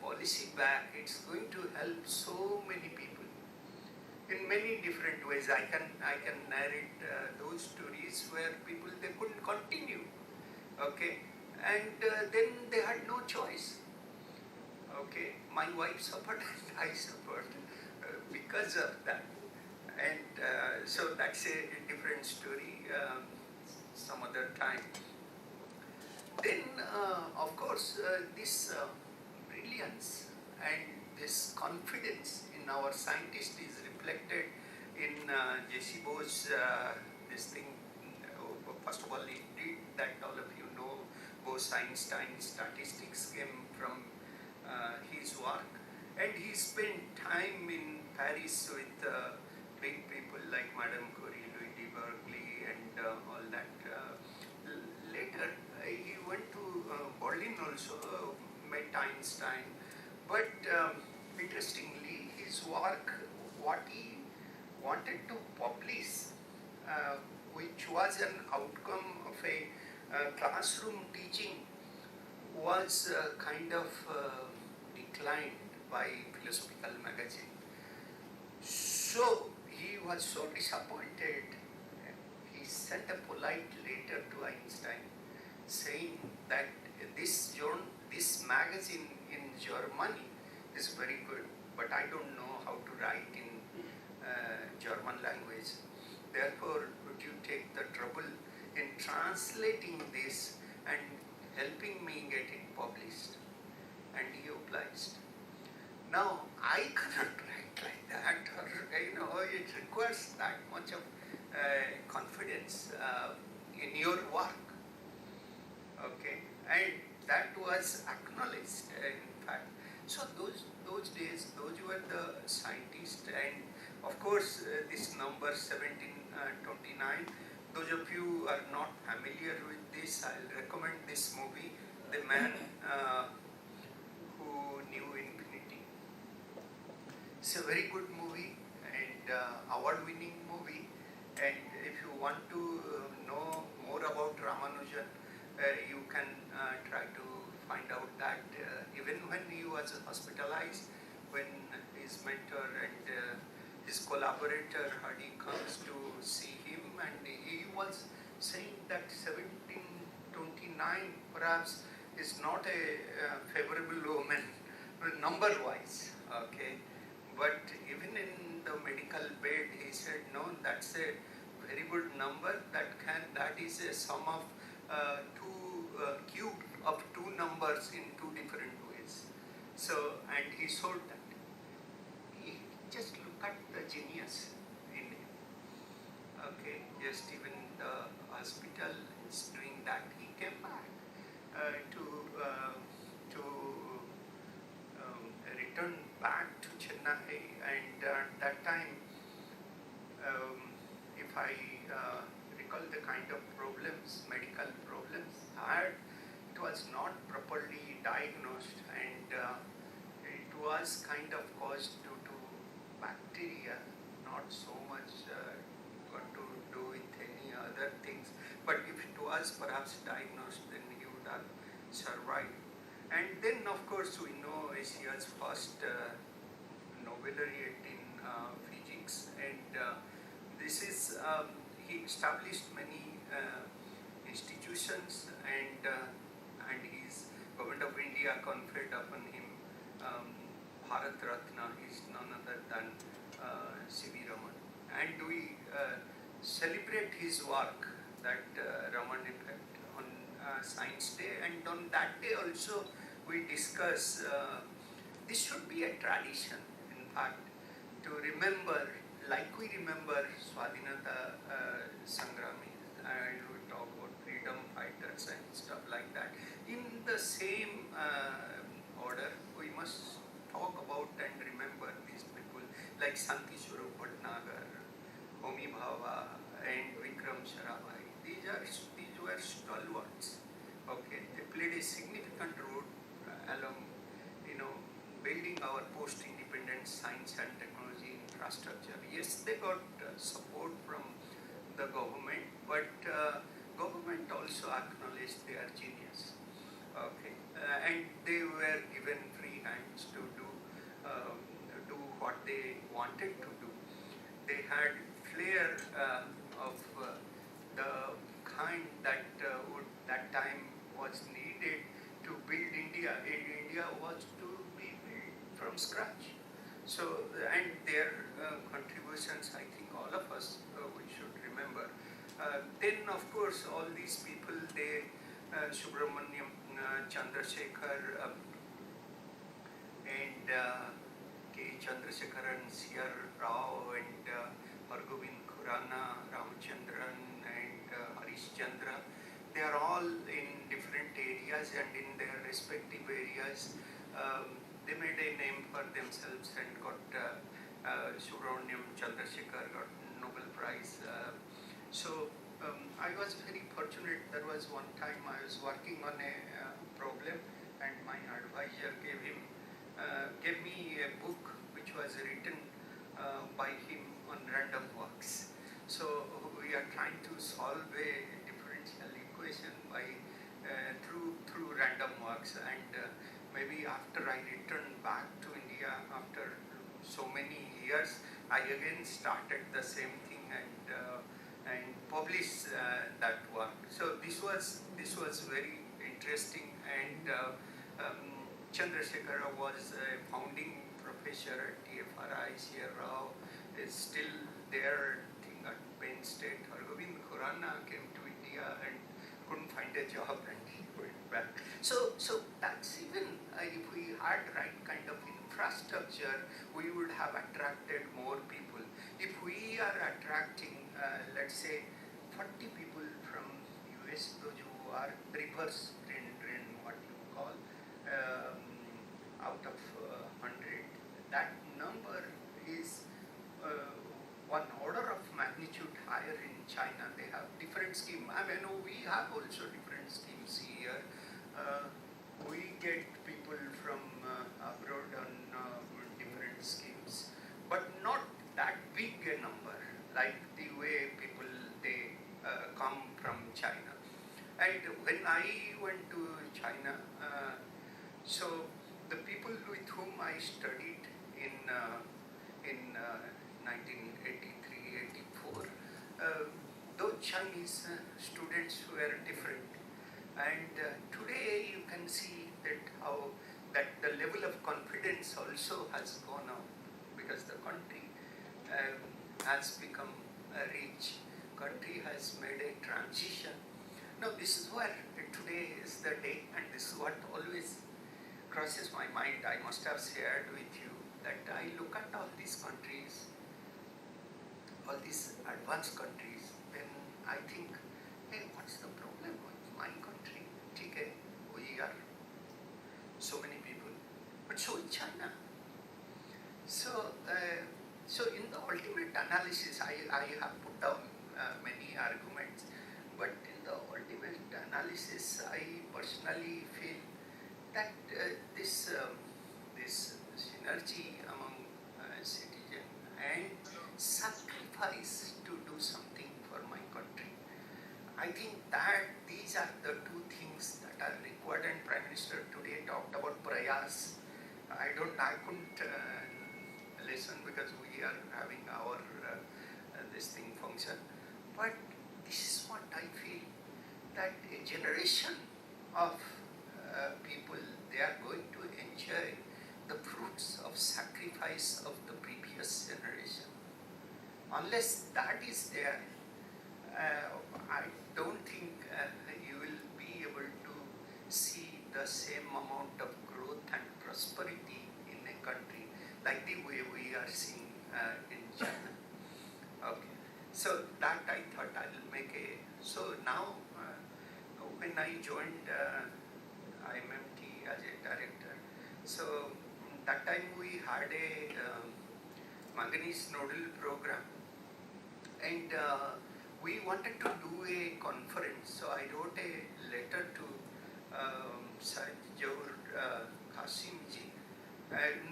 policy back. It's going to help so many people in many different ways. I can narrate those stories where people, they couldn't continue, okay, and then they had no choice. Okay, my wife suffered and I suffered because of that, and so that's a different story some other time. Then, of course, this brilliance and this confidence in our scientists is reflected in J.C. Bose's this thing. First of all, he did that, all of you know, Bose-Einstein statistics came from his work, and he spent time in Paris with big people like Madame Curie, Louis de Broglie, and all that. Later, he went to Berlin also, met Einstein, but interestingly, his work, what he wanted to publish, which was an outcome of a classroom teaching, was kind of declined by Philosophical Magazine. So he was so disappointed. He sent a polite letter to Einstein saying that this magazine in Germany is very good, but I don't know how to write in German language. Therefore, would you take the trouble in translating this and helping me get it published? And he obliged. Now, I cannot write like that, or it requires that much of confidence in your work. Okay, and that was acknowledged, in fact. So those days, those were the scientists, and of course, this number 1729. Those of you who are not familiar with this, I'll recommend this movie, The Man Who Knew Infinity. It's a very good movie and award-winning movie. And if you want to know more about Ramanujan, you can try to find out that even when he was hospitalized, when his mentor and his collaborator Hardy comes to see him, and he was saying that 1729 perhaps is not a favorable omen number-wise, okay. But even in the medical bed, he said, no, that's a very good number. That is a sum of cube of two numbers in two different ways. So, and he showed that. Just look at the genius in him. Okay, just even the hospital is doing that. He came back to return back to Chennai and that time, if I recall the kind of problems, medical problems I had, it was not properly diagnosed, and it was kind of caused due to bacteria, not so much got to do with any other things. But if it was perhaps diagnosed, then he would have survived. And then, of course, we know Asia's first Nobel laureate in physics, and this is he established many institutions, and his government of India conferred upon him Bharat Ratna. Is none other than C.V. Raman, and we celebrate his work, that Raman effect, on Science Day, and on that day also we discuss. This should be a tradition, in fact, to remember, like we remember Swatantrata Sangrami, and we talk about freedom fighters and stuff like that. In the same order, we must talk about and remember these people like Santi Swarup Bhatnagar, Homi Bhabha, and Vikram Sarabhai. These were stalwarts. Okay, they played a significant role along, building our post-independent science and technology infrastructure. Yes, they got support from the government, but government also acknowledged their genius. Okay, and they were given free hands to do what they wanted to do. They had flair of the kind that would that time was needed to build India. India was to be built from scratch. So, and their contributions, I think all of us, we should remember. Then, of course, all these people, they, Subramaniam Chandrasekhar, and K. Chandrasekharan, C.R. Rao, and Hargobind Khurana, Ramachandran, and Harish Chandra. They are all in different areas, and in their respective areas, they made a name for themselves and got Subramaniam Chandrasekhar got Nobel Prize. I was very fortunate. There was one time I was working on a problem, and my advisor gave me a book which was written by him on random walks. So we are trying to solve a differential equation by through random walks, and maybe after I returned back to India after so many years, I again started the same thing and published that work. So this was very interesting, and Chandrasekhar was a founding professor at TFRI. C.R. Rao is still there, I think, at Penn State. Hargobind Khurana came to India and couldn't find a job, and he went back. So that's even if we had right kind of infrastructure, we would have attracted more people. If we are attracting, let's say, 40 people from US, those who are reverse train, what you call, out of 100, that number is one order of magnitude higher in China. They have different scheme. I mean, we have also different schemes here. We get people from abroad on different schemes, but not that big a number like the way people they come from China. And when I went to China, so the people with whom I studied in 1983-84, those Chinese students were different. And today you can see that how that the level of confidence also has gone up, because the country has become a rich country, has made a transition. Now this is where today is the day, and this is what always crosses my mind. I must have shared with you that I look at all these countries, all these advanced countries, then I think, hey, what's the problem with my country? Okay, we are so many people, but so is China. So So in the ultimate analysis, I have put down many arguments, but in the ultimate analysis, I personally feel that this synergy among citizen and sacrifice to do something for my country, I think that these are the two things that are required. And Prime Minister today talked about prayas. I couldn't listen because we are having our this thing function. But this is what I feel, that a generation of people, they are going to enjoy the fruits of sacrifice of the previous generation. Unless that is there, I don't think you will be able to see the same amount of growth and prosperity in a country like the way we are seeing in China. Okay, so that I thought I'll make a. So now, when I joined IMMT as a director, so that time we had a manganese nodal program, and we wanted to do a conference. So I wrote a letter to Sajjur Qasim ji.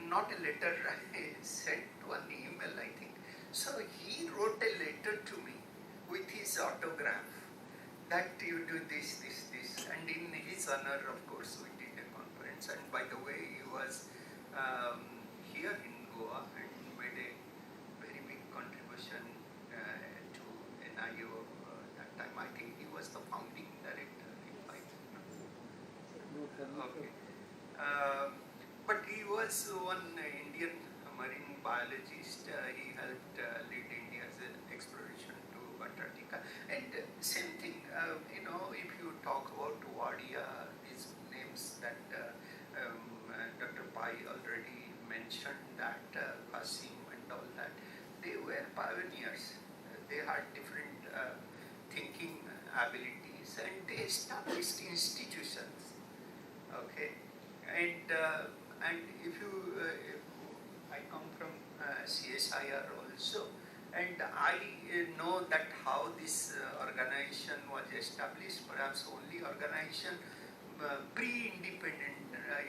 Not a letter, I sent one email, I think. So he wrote a letter to me with his autograph that you do this. And in his honor, of course, we did a conference. And by the way, he was here in Goa and made a very big contribution to NIO that time. I think he was the founding director. Okay. But he was one Indian marine biologist. He helped lead India's exploration to Antarctica. And same thing, if you talk about Wadia, these names that Dr. Pai already mentioned, that Qasim and all that, they were pioneers. They had different thinking abilities, and they established institutions. Okay, and if I come from CSIR also, and I know that how this organization was established, perhaps only organization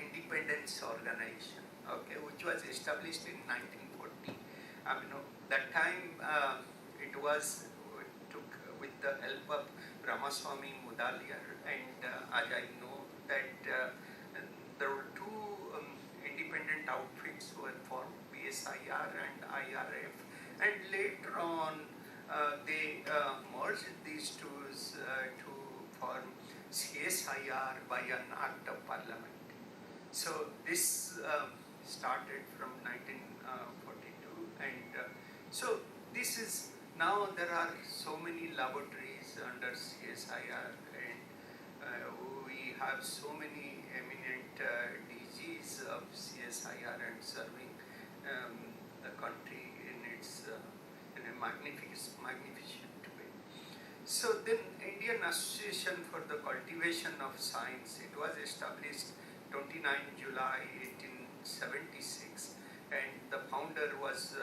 independence organization, okay, which was established in 1940. That time it took with the help of Ramaswamy Mudaliar, and as I know that there were two independent outfits were formed, BSIR and IRF, and later on they merged these two to form CSIR by an act of parliament. So this started from 1942, and so this is now there are so many laboratories under CSIR, and we have so many eminent DGs of CSIR and serving the country in its in a magnificent way. So then Indian Association for the Cultivation of Science, it was established 29 July 1876, and the founder was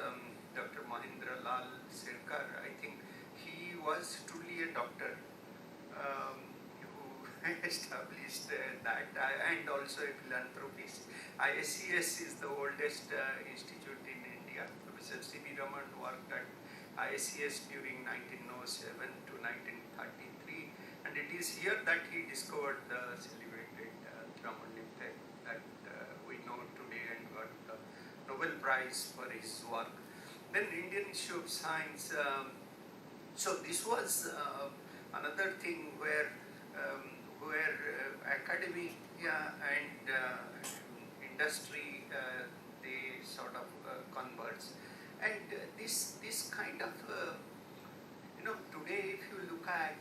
Dr. Mahendra Lal Sirkar. I think he was truly a doctor who established that, and also a philanthropist. ISCS is the oldest institute in India. Professor C.V. Raman worked at ISCS during 1907 to 1933, and it is here that he discovered the celebrated Raman effect that we know today and got the Nobel Prize for his work. Then Indian Institute of Science. So this was another thing where academia and industry they sort of converge, and this kind of today if you look at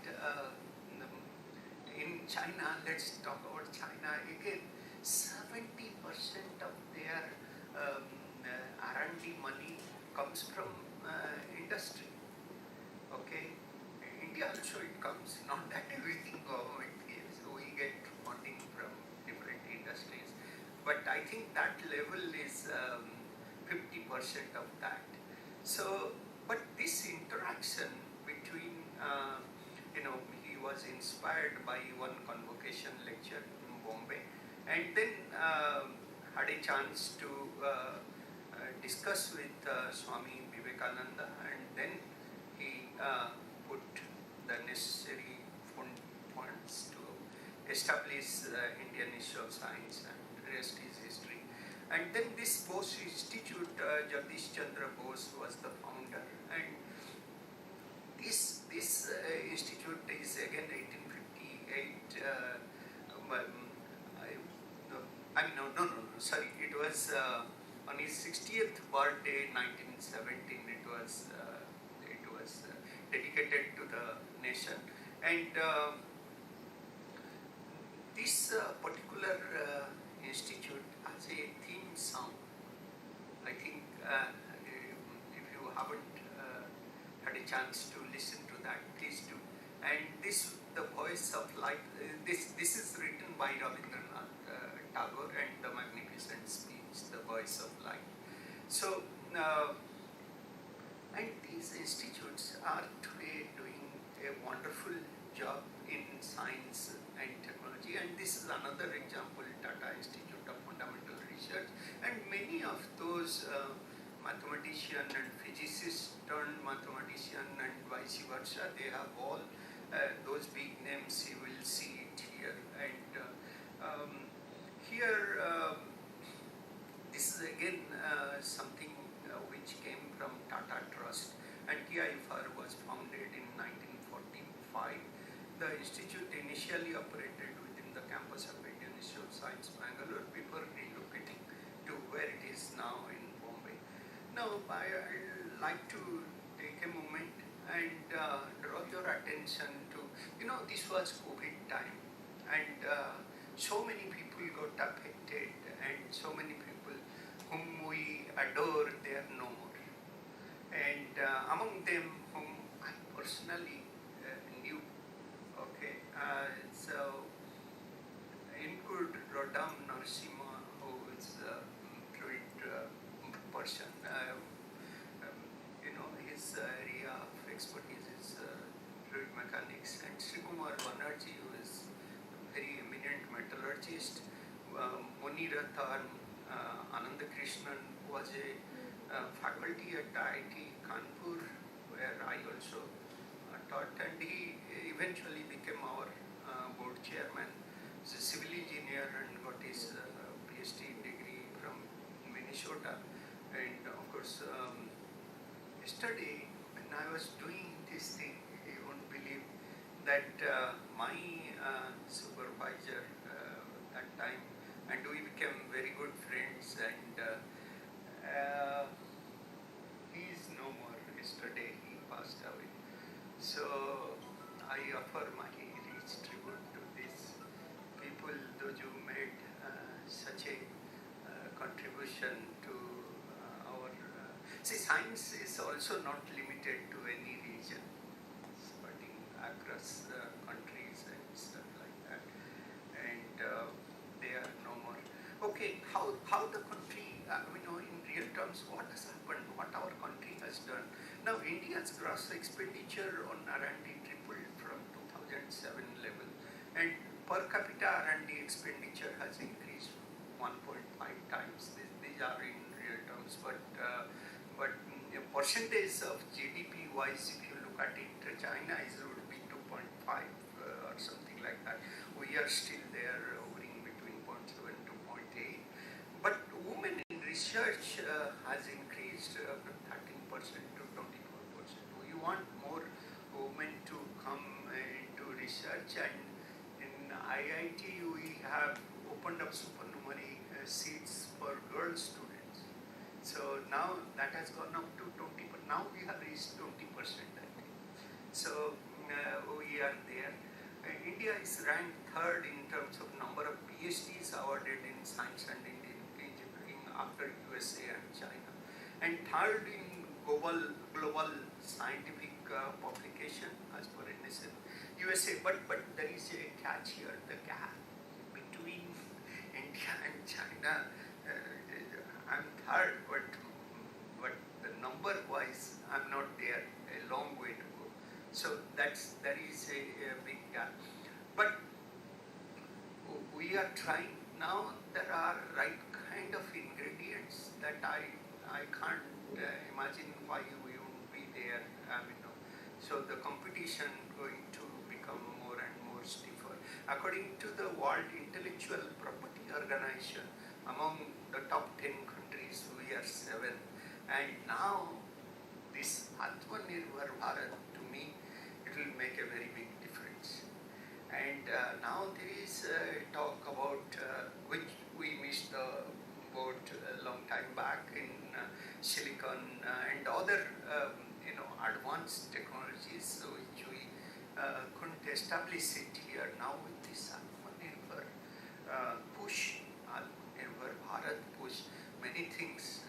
in China, let's talk about China again. 70% of their R&D money comes from industry. Okay, India also it comes, not that everything government gives. We get funding from different industries, but I think that level is 50% of that. So, but this interaction between, he was inspired by one convocation lecture in Bombay, and then had a chance to discuss with Swami Vivekananda, and then he put the necessary funds to establish Indian Institute of Science, and rest is history. And then this Bose Institute, Jagdish Chandra Bose was the founder, and this institute is again 1858. Sorry, it was on his 60th birthday, 1917. It was dedicated to the nation, and this particular institute has a theme song. I think if you haven't had a chance to listen to that, please do. And this, the voice of life. This is written by Rabindranath Tagore, and the magnificent speech, the voice of life. So, and these institutes are today doing a wonderful job in science and technology, and this is another example, Tata Institute of Fundamental Research, and many of those mathematician and physicists turned mathematician and vice versa, they have all those big names. You will see it here, and here this is again something which came from Tata Trust, and TIFR was founded in 1945. The institute initially operated within the campus of Indian Institute of Science, Bangalore, before relocating to where it is now in Bombay. Now, I'd like to take a moment and draw your attention to, this was COVID time, and so many people got affected, and so many people whom we adore, they are no more. And among them whom I personally knew, okay, so include Rodam Narasimha, who is a fluid person. His area of expertise is fluid mechanics, and Srikumar Banerjee, who is a very eminent metallurgist. Munirathan Anandakrishnan was a faculty at IIT Kanpur, where I also taught, and he eventually became our board chairman. He's a civil engineer and got his PhD degree from Minnesota. And of course, yesterday when I was doing this thing, you won't believe that my supervisor that time, and we became very good friends, and he is no more. Yesterday he passed away. So I offer my rich tribute to these people, those who made such a contribution to our... see, science is also not limited to any region, spreading across countries and stuff like that. And they are no more. Okay, how the country, in real terms, what has happened, what our country has done. Now, India's gross expenditure on R&D tripled from 2007 level, and per capita R&D expenditure has increased 1.5 times. These are in real terms, but percentage of GDP wise, if you look at it, China would be 2.5 or something like that. We are still there, hovering between 0.7 and 2.8. But women in research has increased from 13% to 24%. We want more women to come into research, and in IIT we have opened up supernumerary seats for girl students. So now that has gone up to 20%. Now we have reached 20%, I think. So we are there. India is ranked third in terms of number of PhDs awarded in science and engineering after USA and China, and third in global scientific publication as per NSF USA. But there is a catch here: the gap between India and China. I'm third, but the number-wise there is a big gap. But we are trying now. There are right kind of ingredients that I can't imagine why we won't be there. So the competition going to become more and more stiffer. According to the World Intellectual Property Organization, among the top 10 countries, we are 7th. And now this Atmanirbhar Bharat, to me, it will make a very big difference. And now there is talk about which we missed the boat a long time back in silicon and other advanced technologies which we couldn't establish it here. Now with this Atmanirbhar push, Atmanirbhar Bharat push, many things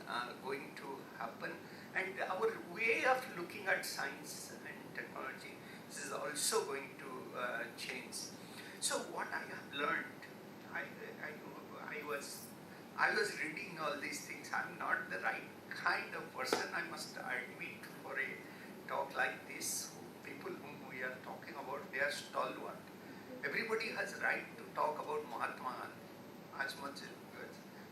going to happen, and our way of looking at science and technology is also going to change. So what I have learned, I was reading all these things. I'm not the right kind of person, I must admit, for a talk like this. People whom we are talking about, they are stalwart. Everybody has right to talk about Mahatma Gandhi as much as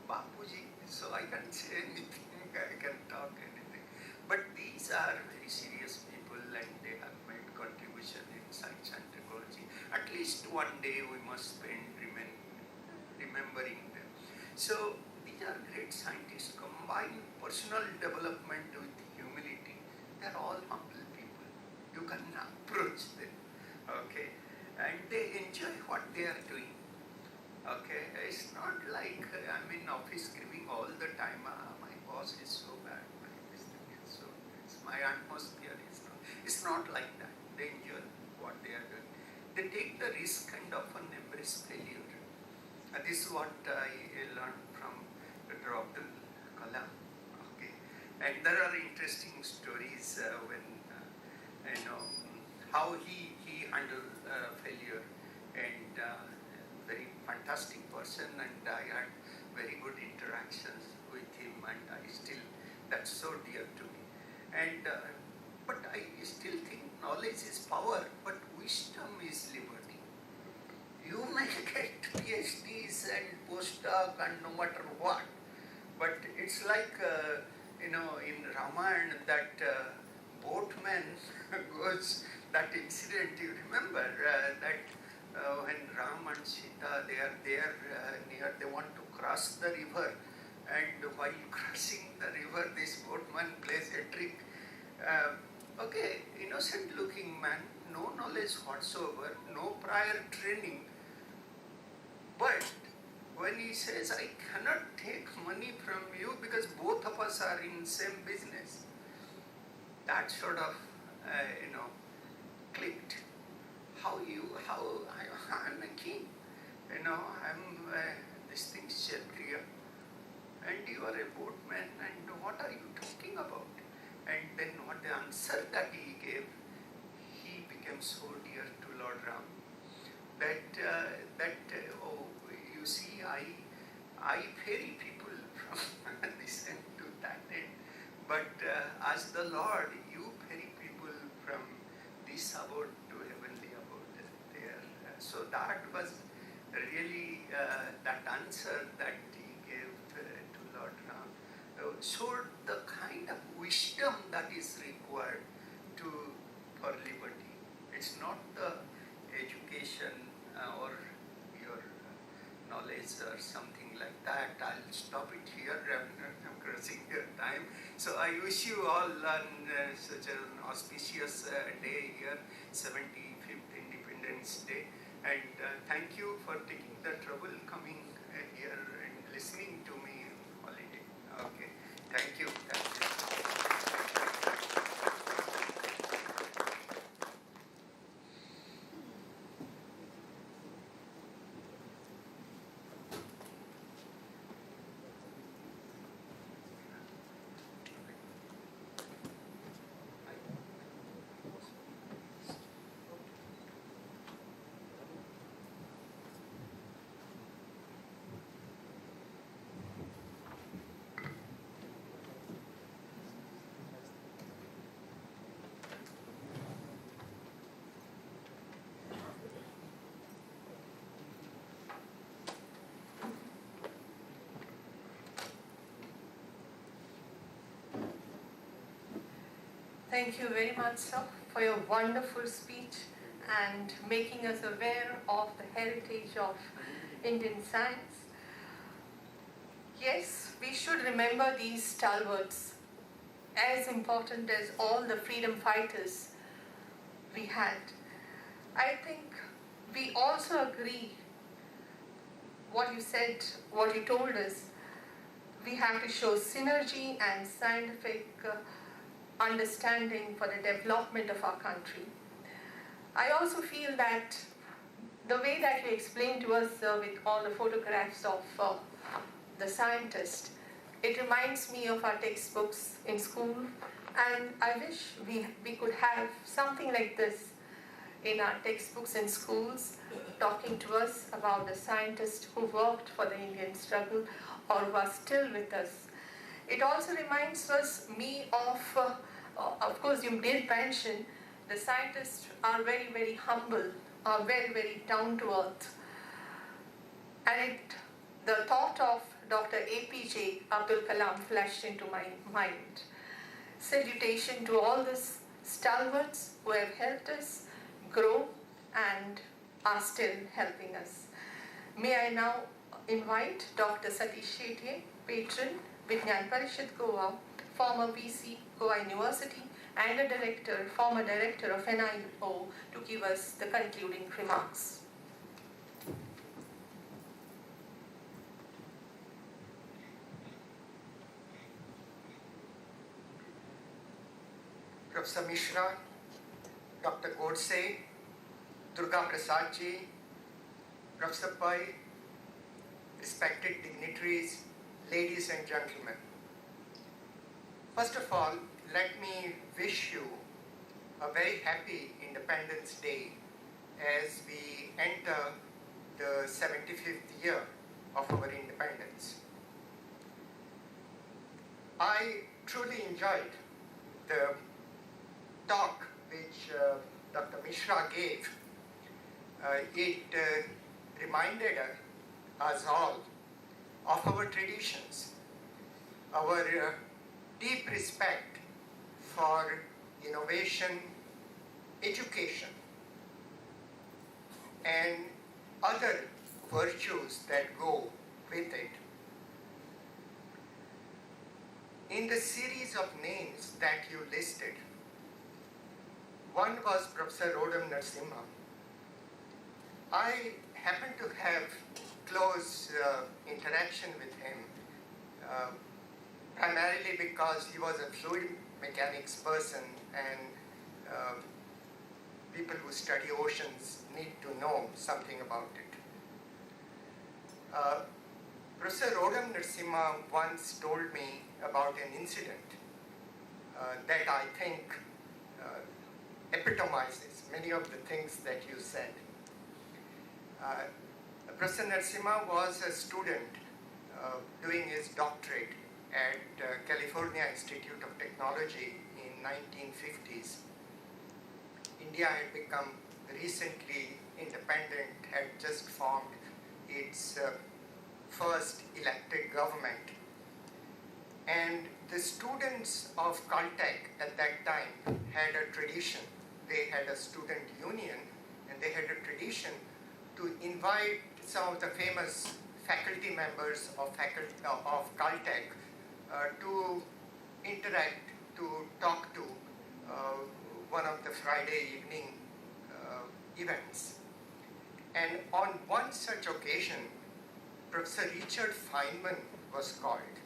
Bapuji, so I can say anything, I can talk anything. But these are very serious people and they have made contribution in science and technology. At least one day we must spend remembering them. So these are great scientists, combine personal development with humility. They are all humble people. You can approach them, okay? And they enjoy what they are doing. Okay, it's not like I'm in office screaming all the time. My boss is so bad. My atmosphere is not. It's not like that. They enjoy what they are doing. They take the risk and often embrace failure. This is what I learned from Dr. Abdul Kalam. Okay, and there are interesting stories when how he handled failure, and very fantastic person, and I had very good interactions with him, and I still, that's so dear to me. And but I still think knowledge is power, but wisdom is liberty. You may get PhDs and postdoc and no matter what, but it's like in Ramayana that boatman goes, that incident you remember, that when Ram and Sita, they are there near, they want to cross the river, and while crossing the river, this boatman plays a trick. Okay, innocent looking man, no knowledge whatsoever, no prior training, but when he says, I cannot take money from you because both of us are in same business, that sort of clicked. I'm a king, I'm this thing Kshatriya, and you are a boatman, and what are you talking about? And then what the answer that he gave, he became so dear to Lord Ram that you see, I ferry people from this end to that end, but as the Lord, you ferry people from this abode to heavenly abode there. So that was really that answer that he gave to Lord Ram showed the kind of wisdom that is required for liberty. It's not the education or your knowledge or something like that. I'll stop it here. I'm crossing your time. So I wish you all on such an auspicious day here, 75th Independence Day. And thank you for taking the trouble coming here and listening to me on holiday. Okay, thank you. Thank you. Thank you very much, sir, for your wonderful speech and making us aware of the heritage of Indian science. Yes, we should remember these stalwarts, as important as all the freedom fighters we had. I think we also agree what you said, what you told us. We have to show synergy and scientific understanding for the development of our country. I also feel that the way that you explained to us with all the photographs of the scientist, it reminds me of our textbooks in school, and I wish we could have something like this in our textbooks in schools, talking to us about the scientists who worked for the Indian struggle or who are still with us. It also reminds me of course you did mention, the scientists are very, very humble, are very, very down to earth. And the thought of Dr. APJ Abdul Kalam flashed into my mind. Salutation to all these stalwarts who have helped us grow and are still helping us. May I now invite Dr. Satish Shetye, patron, Vigyan Parishad Goa, former VC, Goa University, and a former director of NIO, to give us the concluding remarks. Professor Mishra, Dr. Godse, Durga Prasadji, Professor Pai, respected dignitaries, ladies and gentlemen. First of all, let me wish you a very happy Independence Day as we enter the 75th year of our independence. I truly enjoyed the talk which Dr. Mishra gave. It reminded us all of our traditions, our deep respect for innovation, education, and other virtues that go with it. In the series of names that you listed, one was Professor Rodam Narasimha. I happen to have close interaction with him, primarily because he was a fluid mechanics person, and people who study oceans need to know something about it. Professor Rodam Narasimha once told me about an incident that I think epitomizes many of the things that you said. Professor Narasimha was a student doing his doctorate at California Institute of Technology in 1950s. India had become recently independent, had just formed its first elected government. And the students of Caltech at that time had a tradition. They had a student union, and they had a tradition to invite some of the famous faculty members of Caltech to interact, to talk to one of the Friday evening events. And on one such occasion, Professor Richard Feynman was called.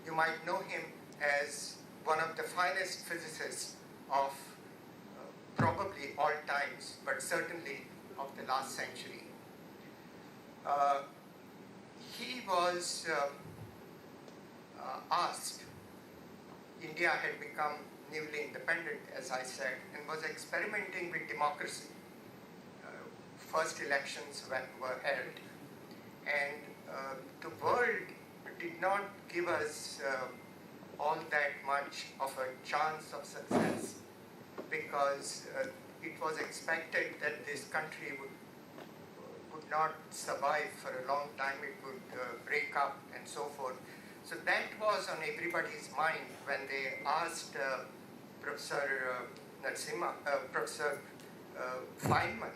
You might know him as one of the finest physicists of probably all times, but certainly of the last century. He was asked, India had become newly independent, as I said, and was experimenting with democracy. First elections were held, and the world did not give us all that much of a chance of success, because it was expected that this country would not survive for a long time, it would break up and so forth. So that was on everybody's mind when they asked Professor Professor Feynman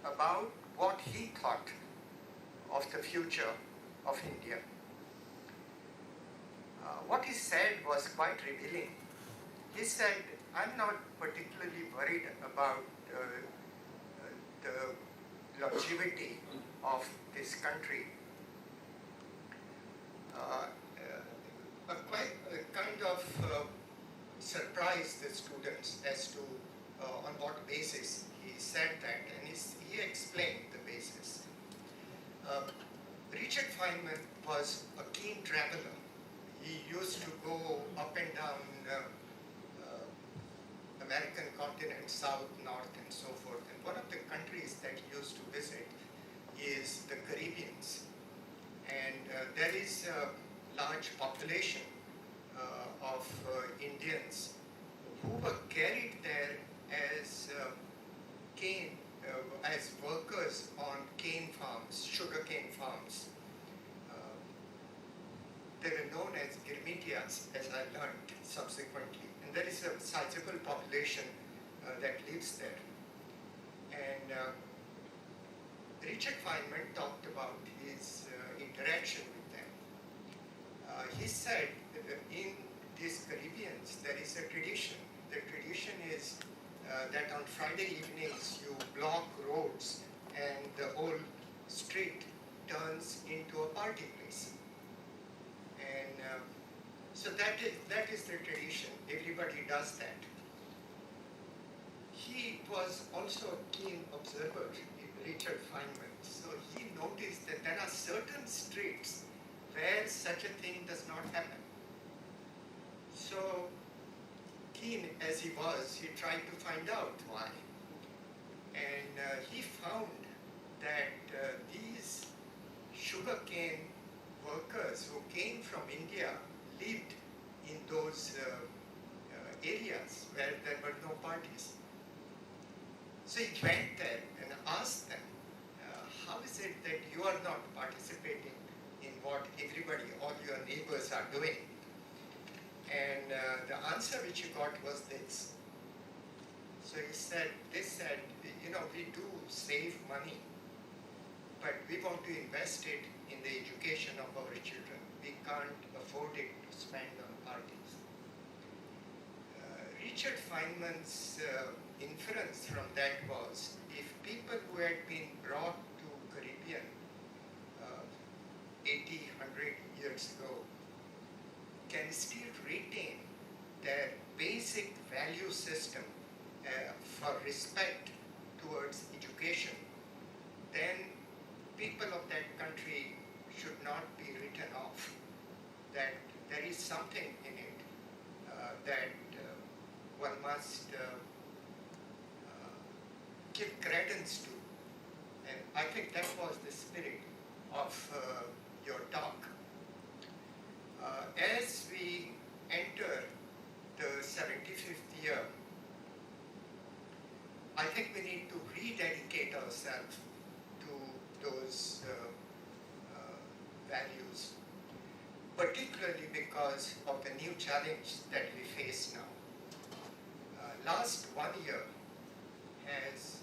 about what he thought of the future of India. What he said was quite revealing. He said, I'm not particularly worried about the longevity of this country. Kind of surprised the students as to on what basis he said that, and he explained the basis. Richard Feynman was a keen traveler. He used to go up and down American continent, south, north, and so forth. And one of the countries that he used to visit is the Caribbeans. And there is a large population of Indians who were carried there as as workers on cane farms, sugarcane farms. They were known as Girmitias, as I learned subsequently. And there is a sizable population that lives there. And Richard Feynman talked about his interaction with them. He said in these Caribbeans there is a tradition. The tradition is that on Friday evenings you block roads and the whole street turns into a party place. And so that is the tradition. Everybody does that. He was also a keen observer, Richard Feynman. So he noticed that there are certain streets where such a thing does not happen. So keen as he was, he tried to find out why. And he found that these sugarcane workers who came from India lived in those areas where there were no parties. So he went there and asked them, how is it that you are not participating in what everybody, all your neighbors are doing? And the answer which he got was this. So they said, you know, we do save money, but we want to invest it in the education of our children. We can't afford it to spend on parties. Richard Feynman's inference from that was, if people who had been brought to Caribbean 80, 100 years ago can still retain their basic value system for respect towards education, then people of that country should not be written off. That there is something in it that one must give credence to. And I think that was the spirit of your talk. As we enter the 75th year, I think we need to rededicate ourselves to those values, particularly because of the new challenge that we face now. Last 1 year has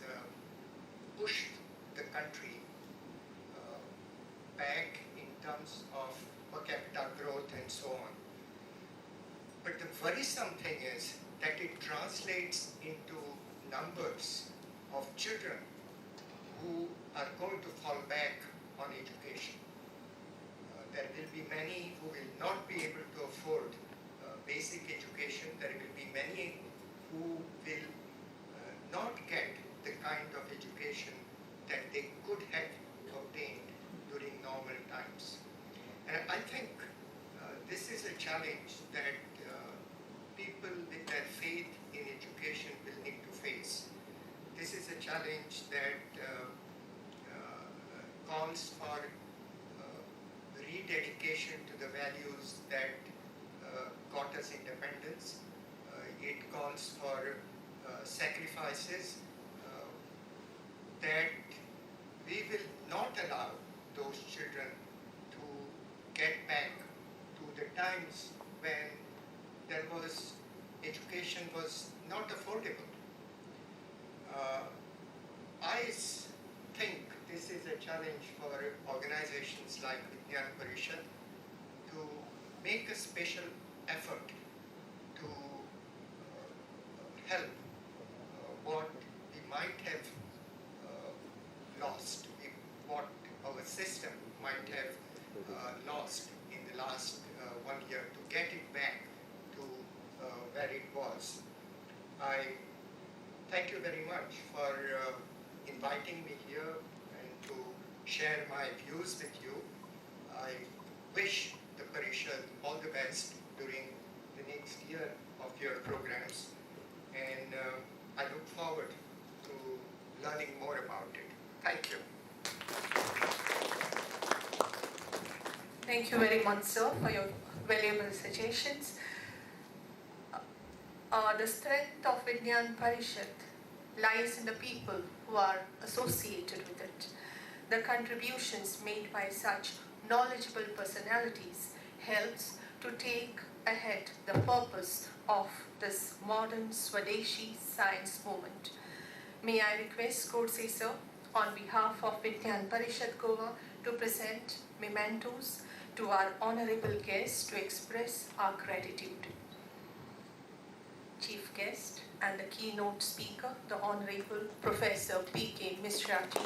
pushed the country back in terms of per capita growth and so on. But the worrisome thing is that it translates into numbers of children who are going to fall back on education. There will be many who will not be able to afford basic education. There will be many who will not get the kind of education that they could have obtained during normal times. And I think this is a challenge that people with their faith in education will need to face. This is a challenge that calls for rededication to the values that got us independence. It calls for sacrifices that we will not allow those children to get back to the times when there was education was not affordable. I think this is a challenge for organizations like Vigyan Parishad to make a special effort to help what we might have lost, what our system might have lost in the last 1 year, to get it back to where it was. I thank you very much for inviting me here and to share my views with you. I wish the Parishad all the best during the next year of your programs, and I look forward to learning more about it. Thank you. Thank you very much, sir, for your valuable suggestions. The strength of Vigyan Parishad lies in the people who are associated with it. The contributions made by such knowledgeable personalities helps to take ahead the purpose of this modern Swadeshi science movement. May I request Kodse sir, on behalf of Vigyan Parishad Goa, to present mementos to our honorable guests to express our gratitude. Chief guest and the keynote speaker, the Honorable Professor P.K. Mishra ji.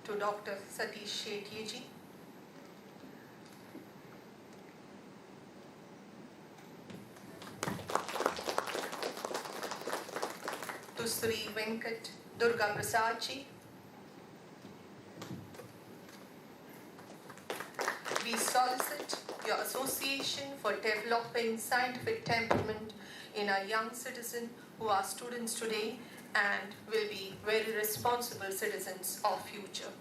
To Dr. Satish Shetye ji. To Sri Venkat Durga Prasad ji. We solicit your association for developing scientific temperament in our young citizens who are students today and will be very responsible citizens of future.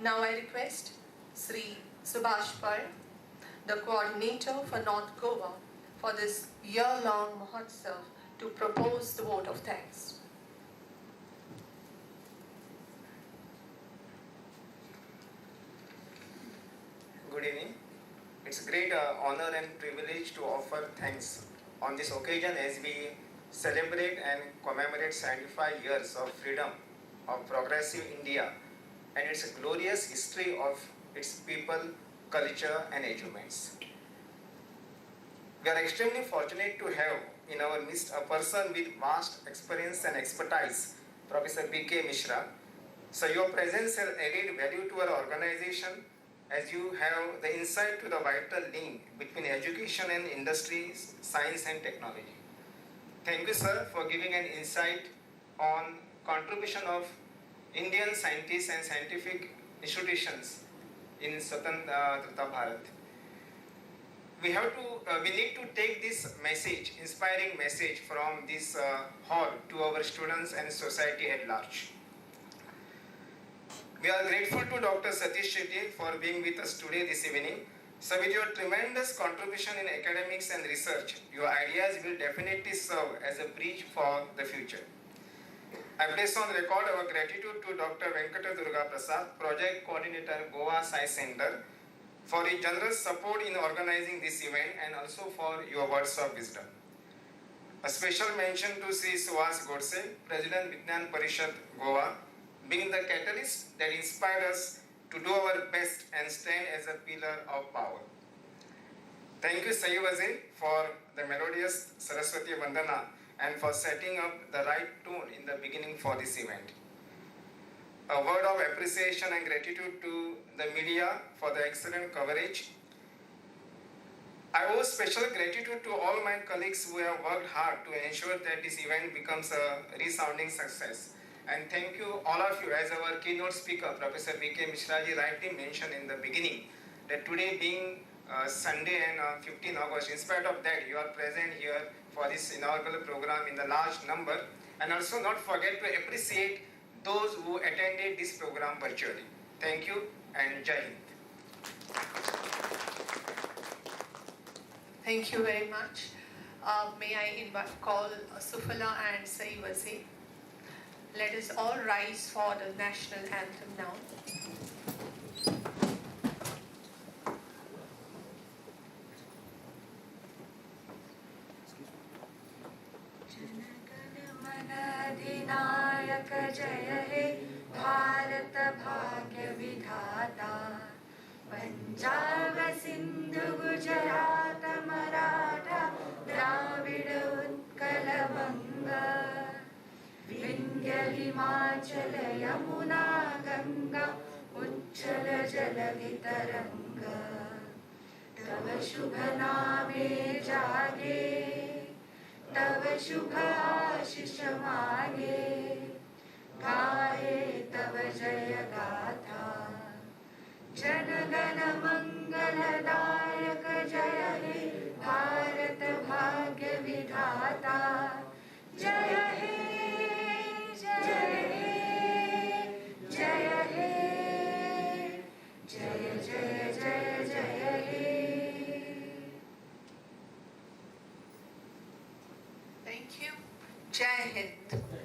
Now I request Sri Subhash Par, the coordinator for North Goa, for this year-long Mahotsav to propose the vote of thanks. Good evening. It's a great honor and privilege to offer thanks on this occasion as we celebrate and commemorate 75 years of freedom of progressive India and its glorious history of its people, culture and achievements. We are extremely fortunate to have in our midst a person with vast experience and expertise, Professor P.K. Mishra. So your presence has added value to our organization as you have the insight to the vital link between education and industries, science and technology. Thank you, sir, for giving an insight on contribution of Indian scientists and scientific institutions in Swatantrata Bharat. We need to take this message, inspiring message from this hall to our students and society at large. We are grateful to Dr. Satish Shetye for being with us today this evening. So with your tremendous contribution in academics and research, your ideas will definitely serve as a bridge for the future. I place on record our gratitude to Dr. Venkata Durga Prasad, Project Coordinator, Goa Science Center, for his generous support in organizing this event and also for your words of wisdom. A special mention to Sri Suhas Godse, President Vigyan Parishad Goa, being the catalyst that inspired us to do our best and stand as a pillar of power. Thank you, Sayuvazi, for the melodious Saraswati Vandana and for setting up the right tone in the beginning for this event. A word of appreciation and gratitude to the media for the excellent coverage. I owe special gratitude to all my colleagues who have worked hard to ensure that this event becomes a resounding success. And thank you, all of you, as our keynote speaker, Professor P.K. Mishra ji rightly mentioned in the beginning, that today being Sunday and 15 August, in spite of that, you are present here for this inaugural program in the large number. And also not forget to appreciate those who attended this program virtually. Thank you and Jai Hind. Thank you very much. May I call Sufala and Saivazi. Let us all rise for the national anthem now. जाव सिंधु गुजरात मराठा द्राविड उत्कल बंगा विंध्य हिमाचल यमुना गंगा उच्चल जलधि तरंगा तव शुभ नामे जागे तव शुभ आशीष मागे गाये तव जय गाथा जन गण मंगलदायक जय हे भारत भाग्य विधाता जय हे जय हे जय हे जय जय जय जय हे Thank you. Jai Hind.